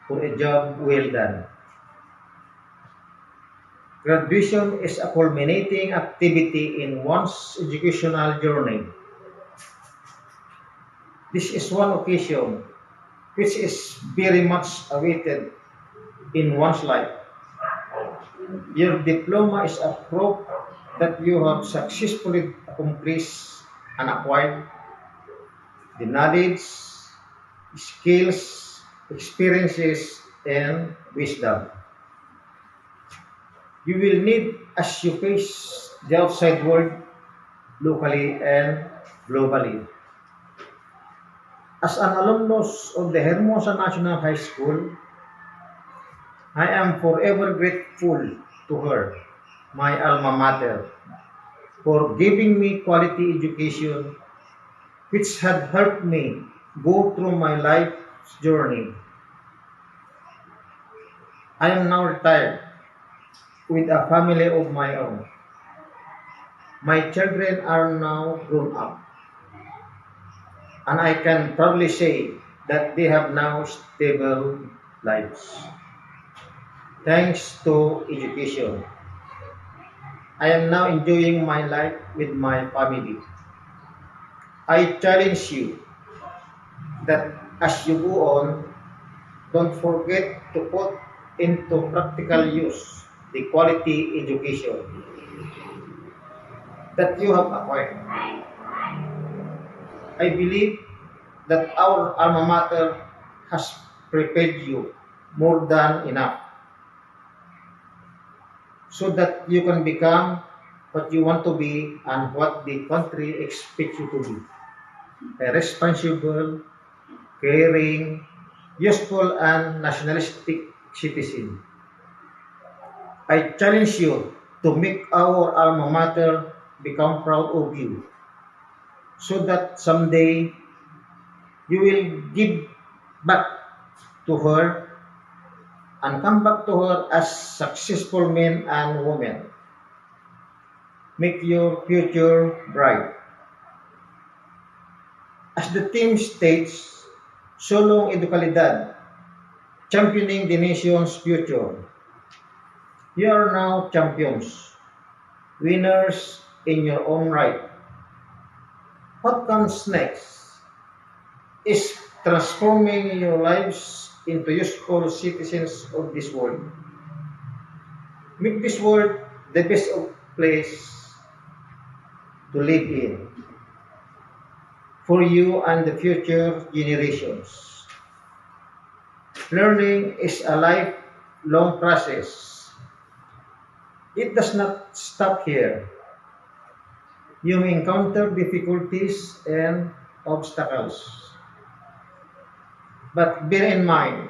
for a job well done. Graduation is a culminating activity in one's educational journey. This is one occasion which is very much awaited in one's life. Your diploma is a proof that you have successfully accomplished and acquired the knowledge, skills, experiences, and wisdom you will need as you face the outside world, locally and globally. As an alumnus of the Hermosa National High School, I am forever grateful to her, my alma mater, for giving me quality education which had helped me go through my life's journey. I am now retired with a family of my own. My children are now grown up, and I can proudly say that they have now stable lives. Thanks to education, I am now enjoying my life with my family. I challenge you that as you go on, don't forget to put into practical use the quality education that you have acquired. I believe that our alma mater has prepared you more than enough so that you can become what you want to be and what the country expects you to be. A responsible, caring, useful, and nationalistic citizen. I challenge you to make our alma mater become proud of you so that someday You will give back to her and come back to her as successful men and women. Make your future bright. As the theme states, Solong Educalidad, championing the nation's future. You are now champions, winners in your own right. What comes next is transforming your lives into useful citizens of this world. Make this world the best of place to live in for you and the future generations. Learning is a lifelong process. It does not stop here. You may encounter difficulties and obstacles. But bear in mind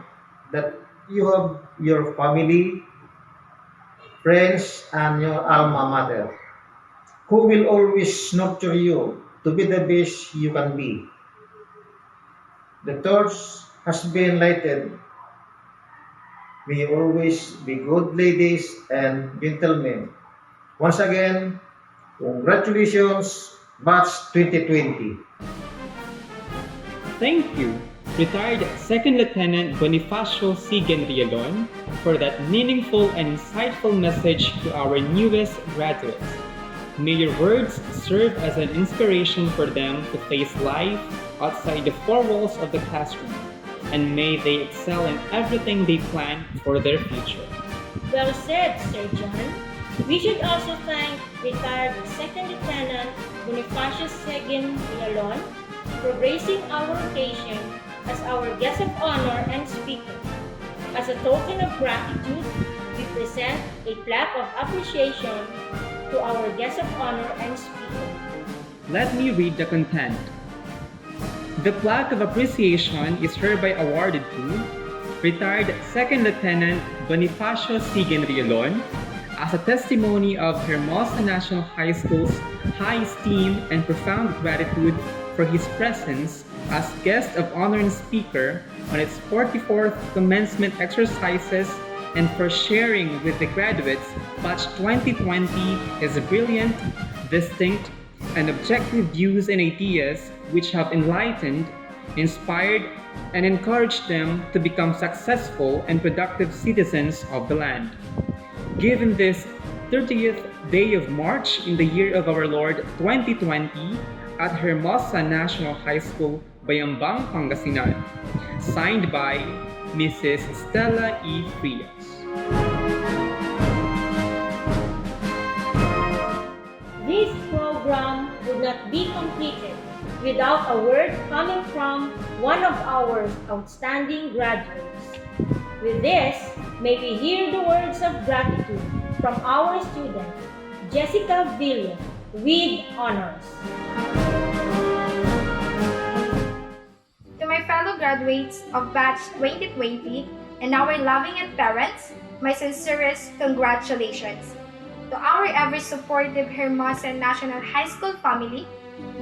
that you have your family, friends, and your alma mater, who will always nurture you to be the best you can be. The torch has been lighted. May you always be good ladies and gentlemen. Once again, congratulations, Batch 2020. Thank you, retired Second Lieutenant Bonifacio C. Genrialon, for that meaningful and insightful message to our newest graduates. May your words serve as an inspiration for them to face life outside the four walls of the classroom, and may they excel in everything they plan for their future. Well said, Sir John. We should also thank retired Second Lieutenant Bonifacio Seguin Villalon for gracing our occasion as our guest of honor and speaker. As a token of gratitude, we present a plaque of appreciation to our guest of honor and speaker. Let me read the content. The plaque of appreciation is hereby awarded to retired Second Lieutenant Bonifacio C. Genrialon as a testimony of Hermosa National High School's high esteem and profound gratitude for his presence as guest of honor and speaker on its 44th commencement exercises, and for sharing with the graduates Batch 2020 his brilliant, distinct, and objective views and ideas which have enlightened, inspired, and encouraged them to become successful and productive citizens of the land. Given this 30th day of March in the year of our Lord 2020 at Hermosa National High School, Bayambang, Pangasinan. Signed by Mrs. Stella E. Frias. This program would not be completed without a word coming from one of our outstanding graduates. With this, may we hear the words of gratitude from our student, Jessica Villa, with honors. To my fellow graduates of Batch 2020 and our loving and parents, my sincerest congratulations. To our ever-supportive Hermosa National High School family,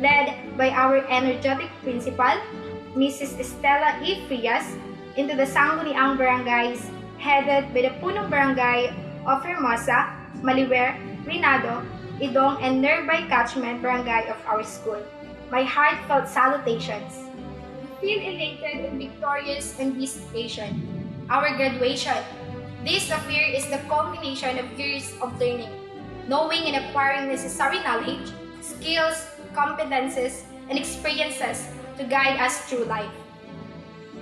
led by our energetic principal, Mrs. Estela E. Frias, into the Sangguniang barangays headed by the Punong Barangay of Hermosa, Maliwer, Rinado, Idong, and nearby catchment barangay of our school. My heartfelt salutations. We feel elated and victorious on this occasion, our graduation. This affair is the culmination of years of learning, knowing and acquiring necessary knowledge, skills, competences, and experiences to guide us through life.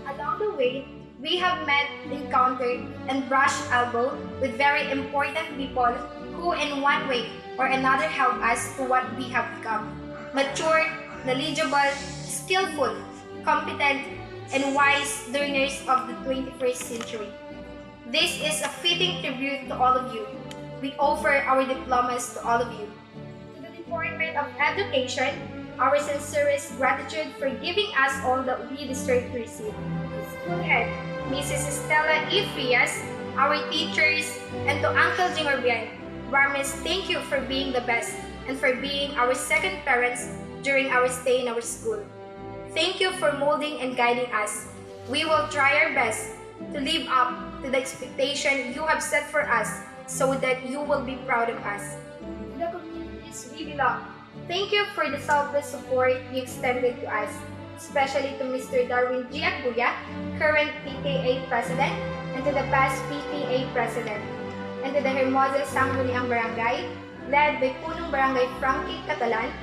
Along the way, we have met, encountered, and brushed elbows with very important people who in one way or another help us to what we have become. Mature, knowledgeable, skillful, competent, and wise learners of the 21st century. This is a fitting tribute to all of you. We offer our diplomas to all of you. To the Department of Education, our sincerest gratitude for giving us all that we deserve to receive. School Head, Mrs. Estela E. Frias, our teachers, and to Uncle Jingorbian, warmest thank you for being the best and for being our second parents during our stay in our school. Thank you for molding and guiding us. We will try our best to live up to the expectation you have set for us so that you will be proud of us. The communities we belong, thank you for the selfless support you extended to us, especially to Mr. Darwin G. Aguya, current PTA President, and to the past PTA President, and to the Hermosa Sangguniang Barangay, led by Punong Barangay Frankie Catalan.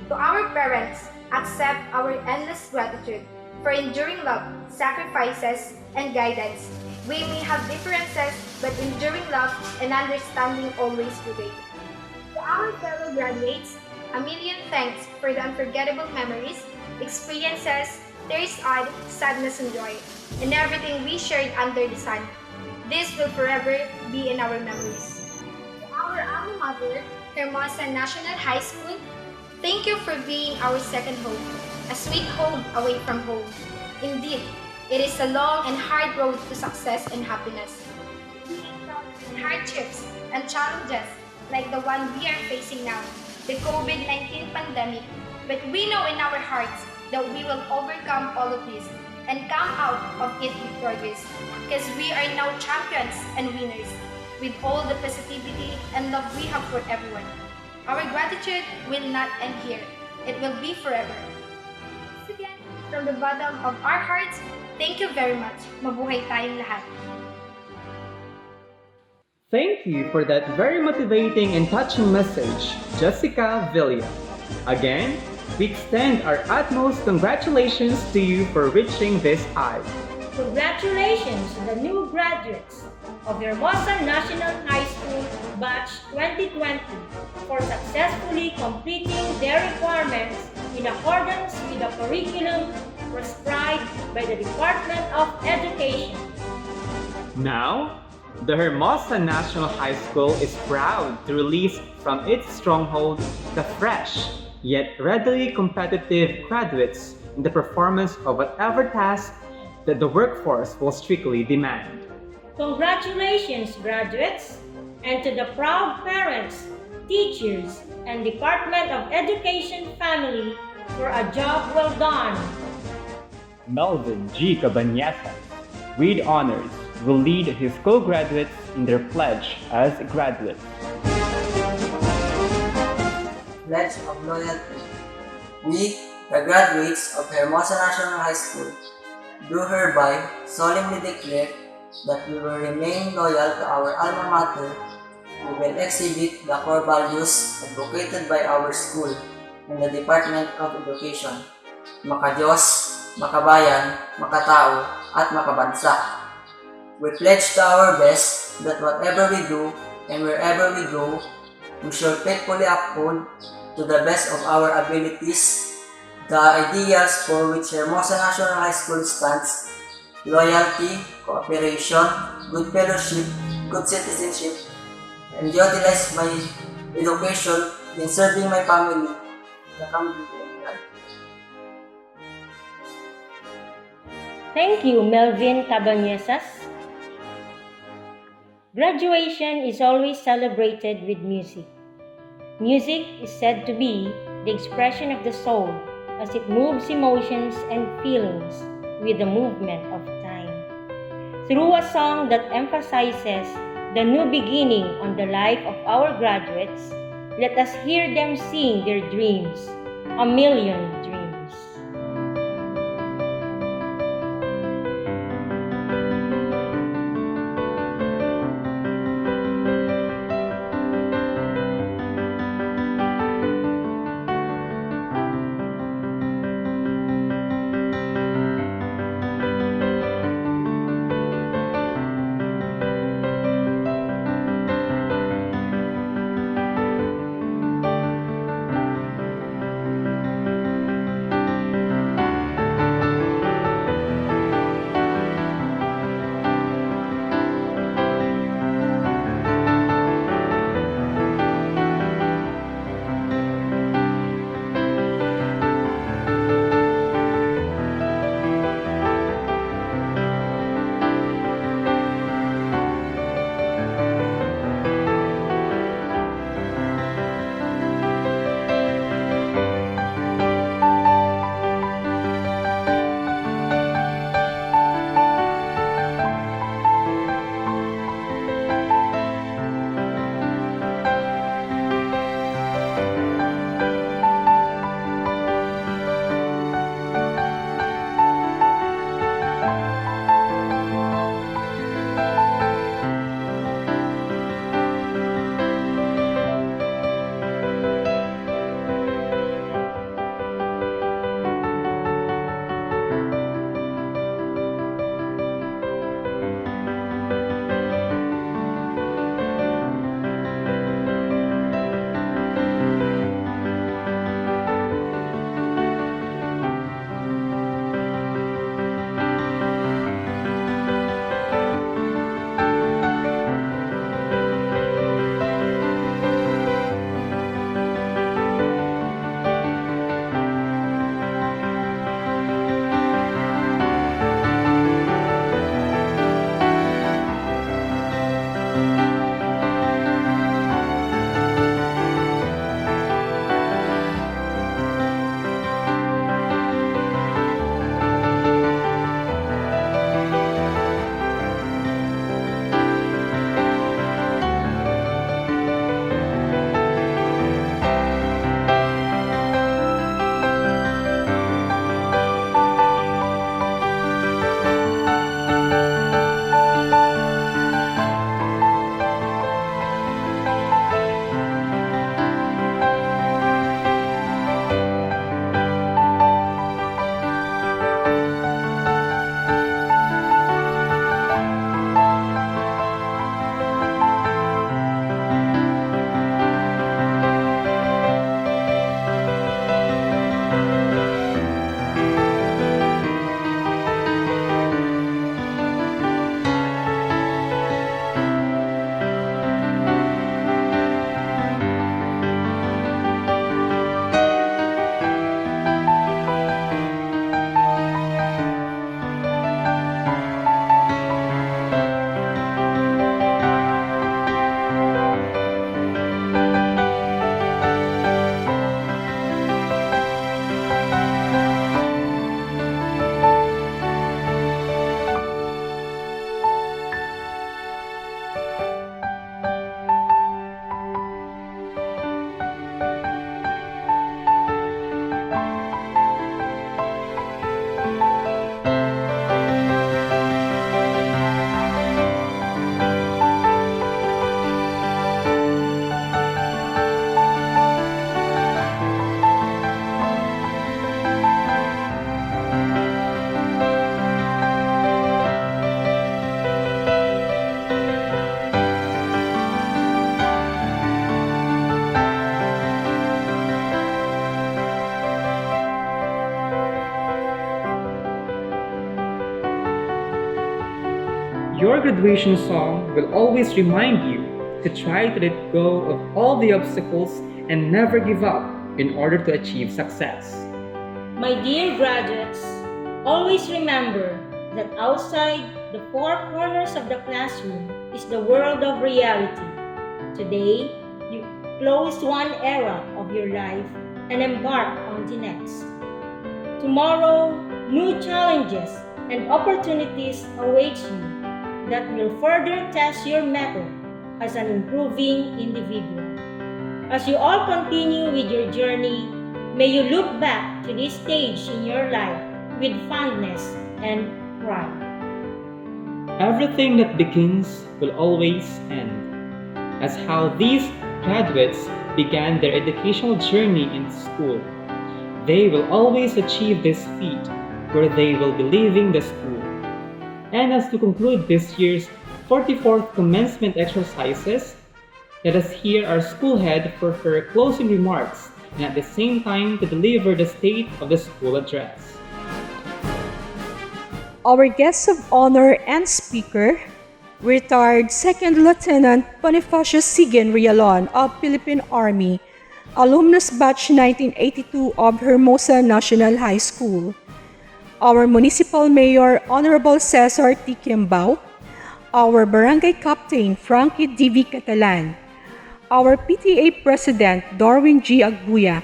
To our parents, accept our endless gratitude for enduring love, sacrifices, and guidance. We may have differences, but enduring love and understanding always prevail. To our fellow graduates, a million thanks for the unforgettable memories, experiences, tears odd, sadness and joy, and everything we shared under the sun. This will forever be in our memories. To our alma mater, Hermosa National High School, thank you for being our second home, a sweet home away from home. Indeed, it is a long and hard road to success and happiness. We encountered hardships and challenges like the one we are facing now, the COVID-19 pandemic, but we know in our hearts that we will overcome all of this and come out of it victorious, because we are now champions and winners with all the positivity and love we have for everyone. Our gratitude will not end here. It will be forever. Once again, from the bottom of our hearts, thank you very much. Mabuhay tayong lahat. Thank you for that very motivating and touching message, Jessica Villa. Again, we extend our utmost congratulations to you for reaching this height. Congratulations to the new graduates of Hermosa National High School Batch 2020 for successfully completing their requirements in accordance with the curriculum prescribed by the Department of Education. Now, the Hermosa National High School is proud to release from its stronghold the fresh, yet readily competitive graduates in the performance of whatever task that the workforce will strictly demand. Congratulations, graduates, and to the proud parents, teachers, and Department of Education family for a job well done. Melvin G. Cabanyasa, with honors, will lead his co-graduates in their pledge as graduates. Pledge of Loyalty. We, the graduates of Hermosa National High School, do hereby solemnly declare that we will remain loyal to our alma mater. We will exhibit the core values advocated by our school and the Department of Education. Maka-Diyos, makabayan, makatao, at makabansa. We pledge to our best that whatever we do and wherever we go, we shall faithfully uphold to the best of our abilities the ideals for which Hermosa National High School stands: loyalty, cooperation, good fellowship, good citizenship, and utilize my education in serving my family, the community, and God. Thank you, Melvin Cabanyesas. Graduation is always celebrated with music. Music is said to be the expression of the soul as it moves emotions and feelings with the movement of time. Through a song that emphasizes the new beginning on the life of our graduates, let us hear them sing their dreams, a million dreams. Your graduation song will always remind you to try to let go of all the obstacles and never give up in order to achieve success. My dear graduates, always remember that outside the four corners of the classroom is the world of reality. Today, you close one era of your life and embark on the next. Tomorrow, new challenges and opportunities await you that will further test your mettle as an improving individual. As you all continue with your journey, may you look back to this stage in your life with fondness and pride. Everything that begins will always end. As how these graduates began their educational journey in school, they will always achieve this feat where they will be leaving the school. And as to conclude this year's 44th commencement exercises, let us hear our school head for her closing remarks and at the same time to deliver the state of the school address. Our guest of honor and speaker, retired Second Lieutenant Bonifacio Sigen Rialon of Philippine Army, alumnus batch 1982 of Hermosa National High School. Our Municipal Mayor, Honorable Cesar T. Kimbao, our Barangay Captain, Frankie D.V. Catalan, our PTA President, Darwin G. Agbuya,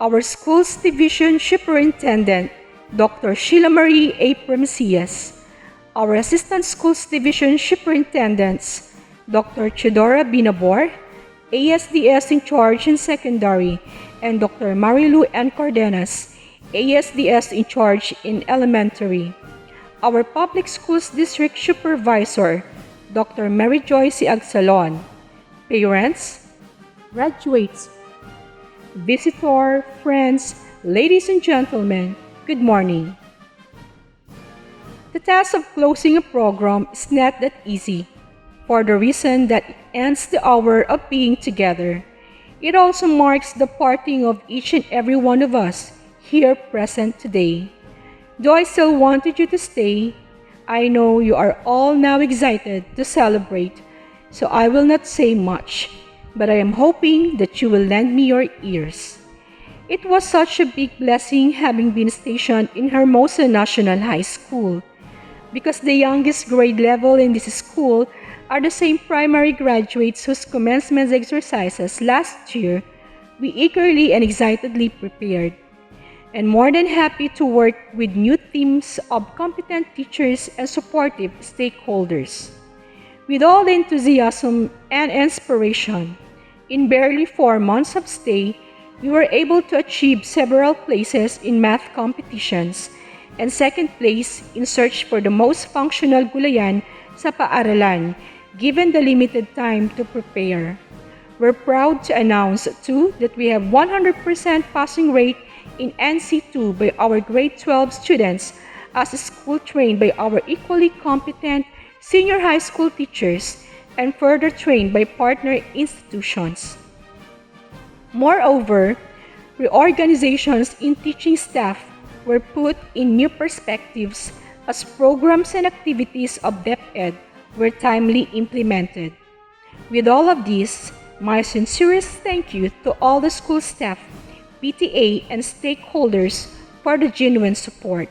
our Schools Division Superintendent, Dr. Sheila Marie A. Premesias, our Assistant Schools Division Superintendents, Dr. Chidora Binabor, ASDS in charge in secondary, and Dr. Marilu N. Cardenas, ASDS in charge in elementary. Our Public Schools District Supervisor, Dr. Mary Joy C. Agsalon. Parents, graduates, visitor, friends, ladies and gentlemen, good morning. The task of closing a program is not that easy, for the reason that it ends the hour of being together. It also marks the parting of each and every one of us here present today. Though I still wanted you to stay, I know you are all now excited to celebrate, so I will not say much, but I am hoping that you will lend me your ears. It was such a big blessing having been stationed in Hermosa National High School, because the youngest grade level in this school are the same primary graduates whose commencement exercises last year we eagerly and excitedly prepared, and more than happy to work with new teams of competent teachers and supportive stakeholders. With all the enthusiasm and inspiration, in barely 4 months of stay, we were able to achieve several places in math competitions and second place in search for the most functional gulayan sa paaralan, given the limited time to prepare. We're proud to announce, too, that we have 100% passing rate in NC2 by our grade 12 students as a school trained by our equally competent senior high school teachers and further trained by partner institutions. Moreover, reorganizations in teaching staff were put in new perspectives as programs and activities of DepEd were timely implemented. With all of this, my sincerest thank you to all the school staff, PTA, and stakeholders for the genuine support.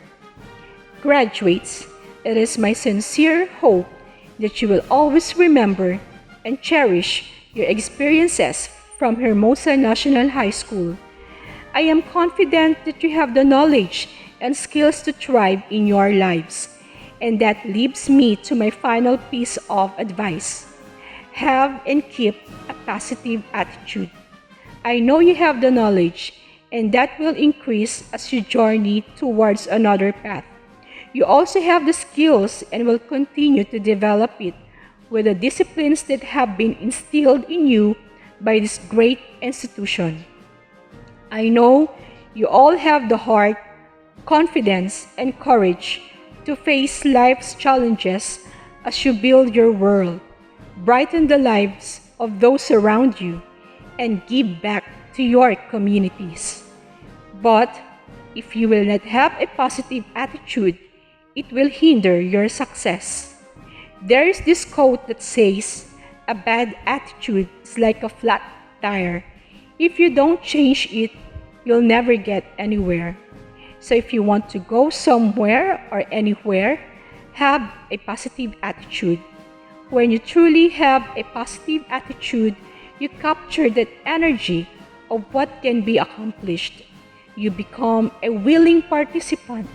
Graduates, it is my sincere hope that you will always remember and cherish your experiences from Hermosa National High School. I am confident that you have the knowledge and skills to thrive in your lives, and that leads me to my final piece of advice. Have and keep a positive attitude. I know you have the knowledge, and that will increase as you journey towards another path. You also have the skills and will continue to develop it with the disciplines that have been instilled in you by this great institution. I know you all have the heart, confidence, and courage to face life's challenges as you build your world, brighten the lives of those around you, and give back to your communities. But if you will not have a positive attitude, it will hinder your success. There is this quote that says, "A bad attitude is like a flat tire. If you don't change it, you'll never get anywhere." So if you want to go somewhere or anywhere, have a positive attitude. When you truly have a positive attitude, you capture that energy of what can be accomplished. You become a willing participant.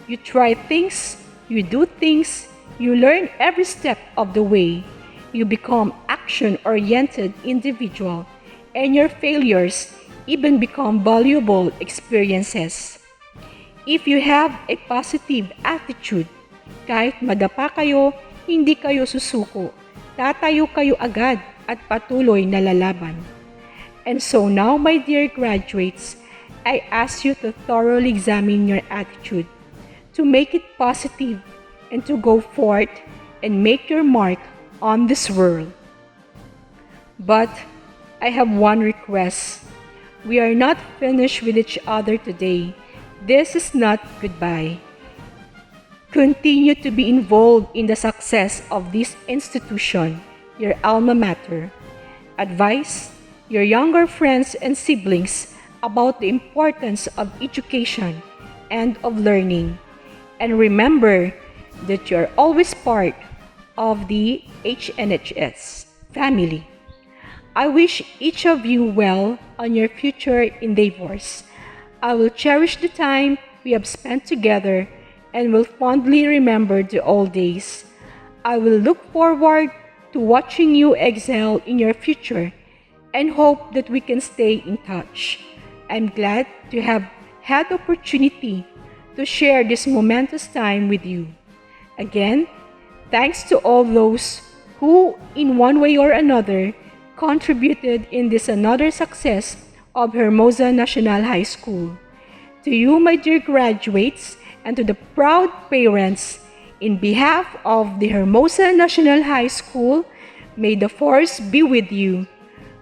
You try things, you do things, you learn every step of the way. You become action-oriented individual, and your failures even become valuable experiences. If you have a positive attitude, kahit madapa kayo, hindi kayo susuko. Tatayo kayo agad at patuloy na lalaban. And so now, my dear graduates, I ask you to thoroughly examine your attitude, to make it positive, and to go forth and make your mark on this world. But I have one request. We are not finished with each other today. This is not goodbye. Continue to be involved in the success of this institution, your alma mater. Advise your younger friends and siblings about the importance of education and of learning. And remember that you are always part of the HNHS family. I wish each of you well on your future endeavors. I will cherish the time we have spent together and will fondly remember the old days. I will look forward to watching you excel in your future and hope that we can stay in touch. I'm glad to have had the opportunity to share this momentous time with you. Again, thanks to all those who, in one way or another, contributed in this another success of Hermosa National High School. To you, my dear graduates, and to the proud parents, in behalf of the Hermosa National High School, may the force be with you.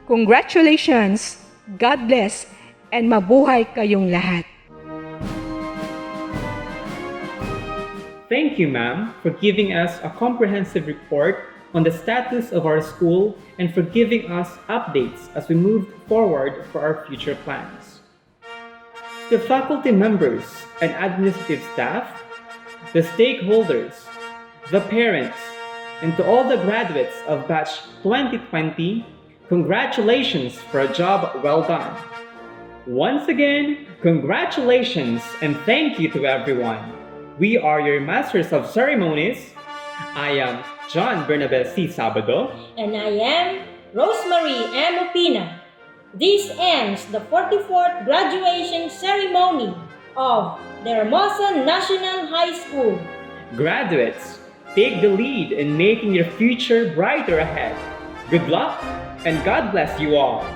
Congratulations, God bless, and mabuhay kayong lahat. Thank you, ma'am, for giving us a comprehensive report on the status of our school and for giving us updates as we move forward for our future plans. The faculty members and administrative staff, the stakeholders, the parents, and to all the graduates of Batch 2020, congratulations for a job well done. Once again, congratulations and thank you to everyone. We are your Masters of Ceremonies. I am John Bernabe C. Sabado. And I am Rosemary M. Opina. This ends the 44th graduation ceremony of the Hermosa National High School. Graduates, take the lead in making your future brighter ahead. Good luck and God bless you all.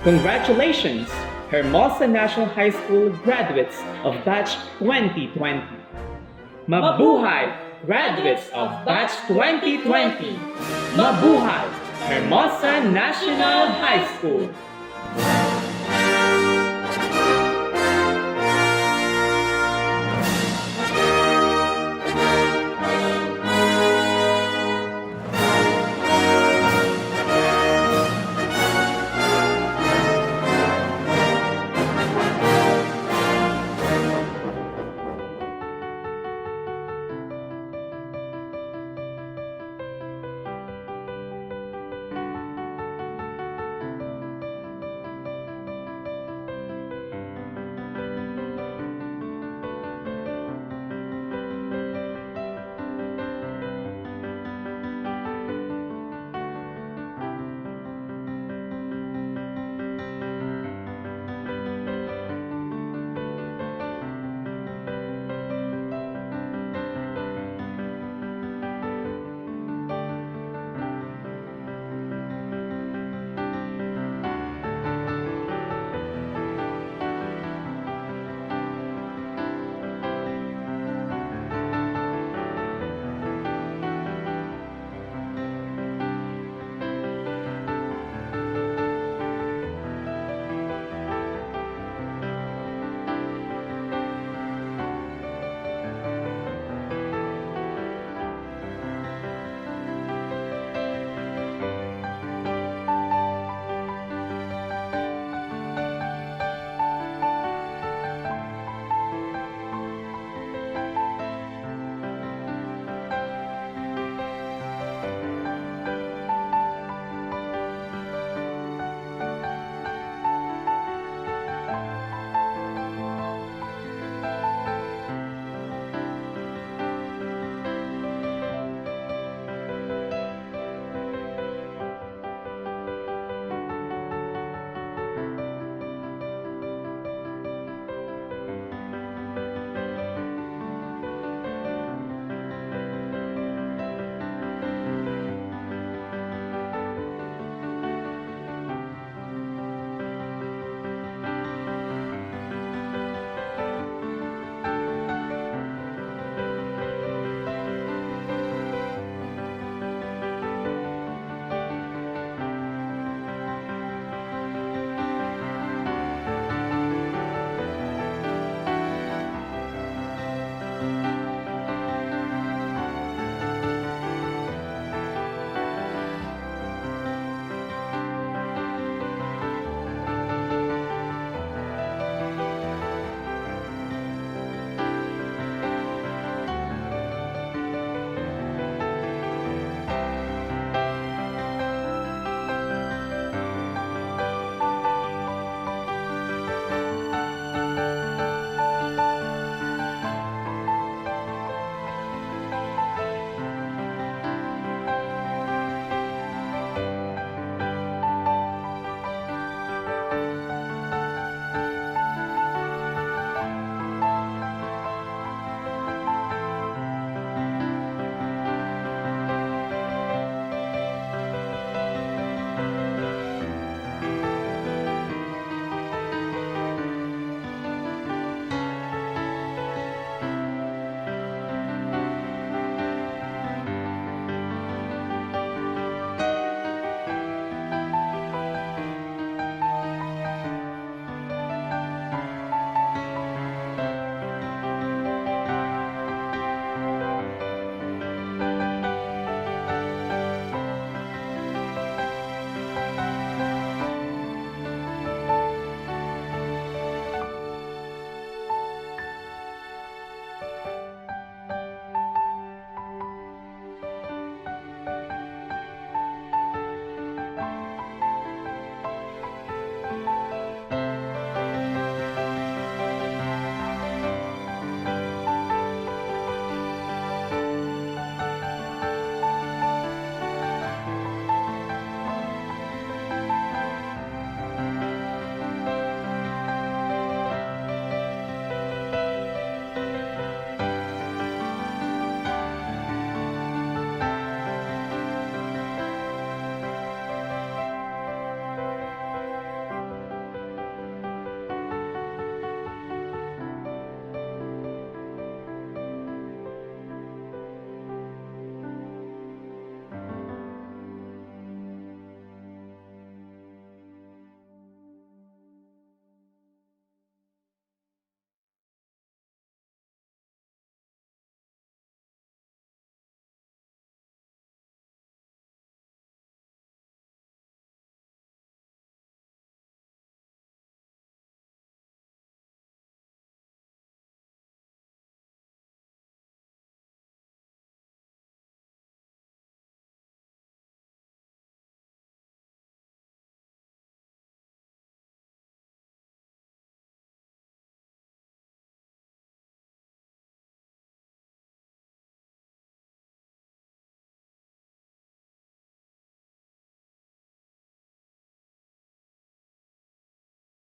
Congratulations, Hermosa National High School graduates of Batch 2020. Mabuhay, graduates of Batch 2020! Mabuhay, Hermosa National High School!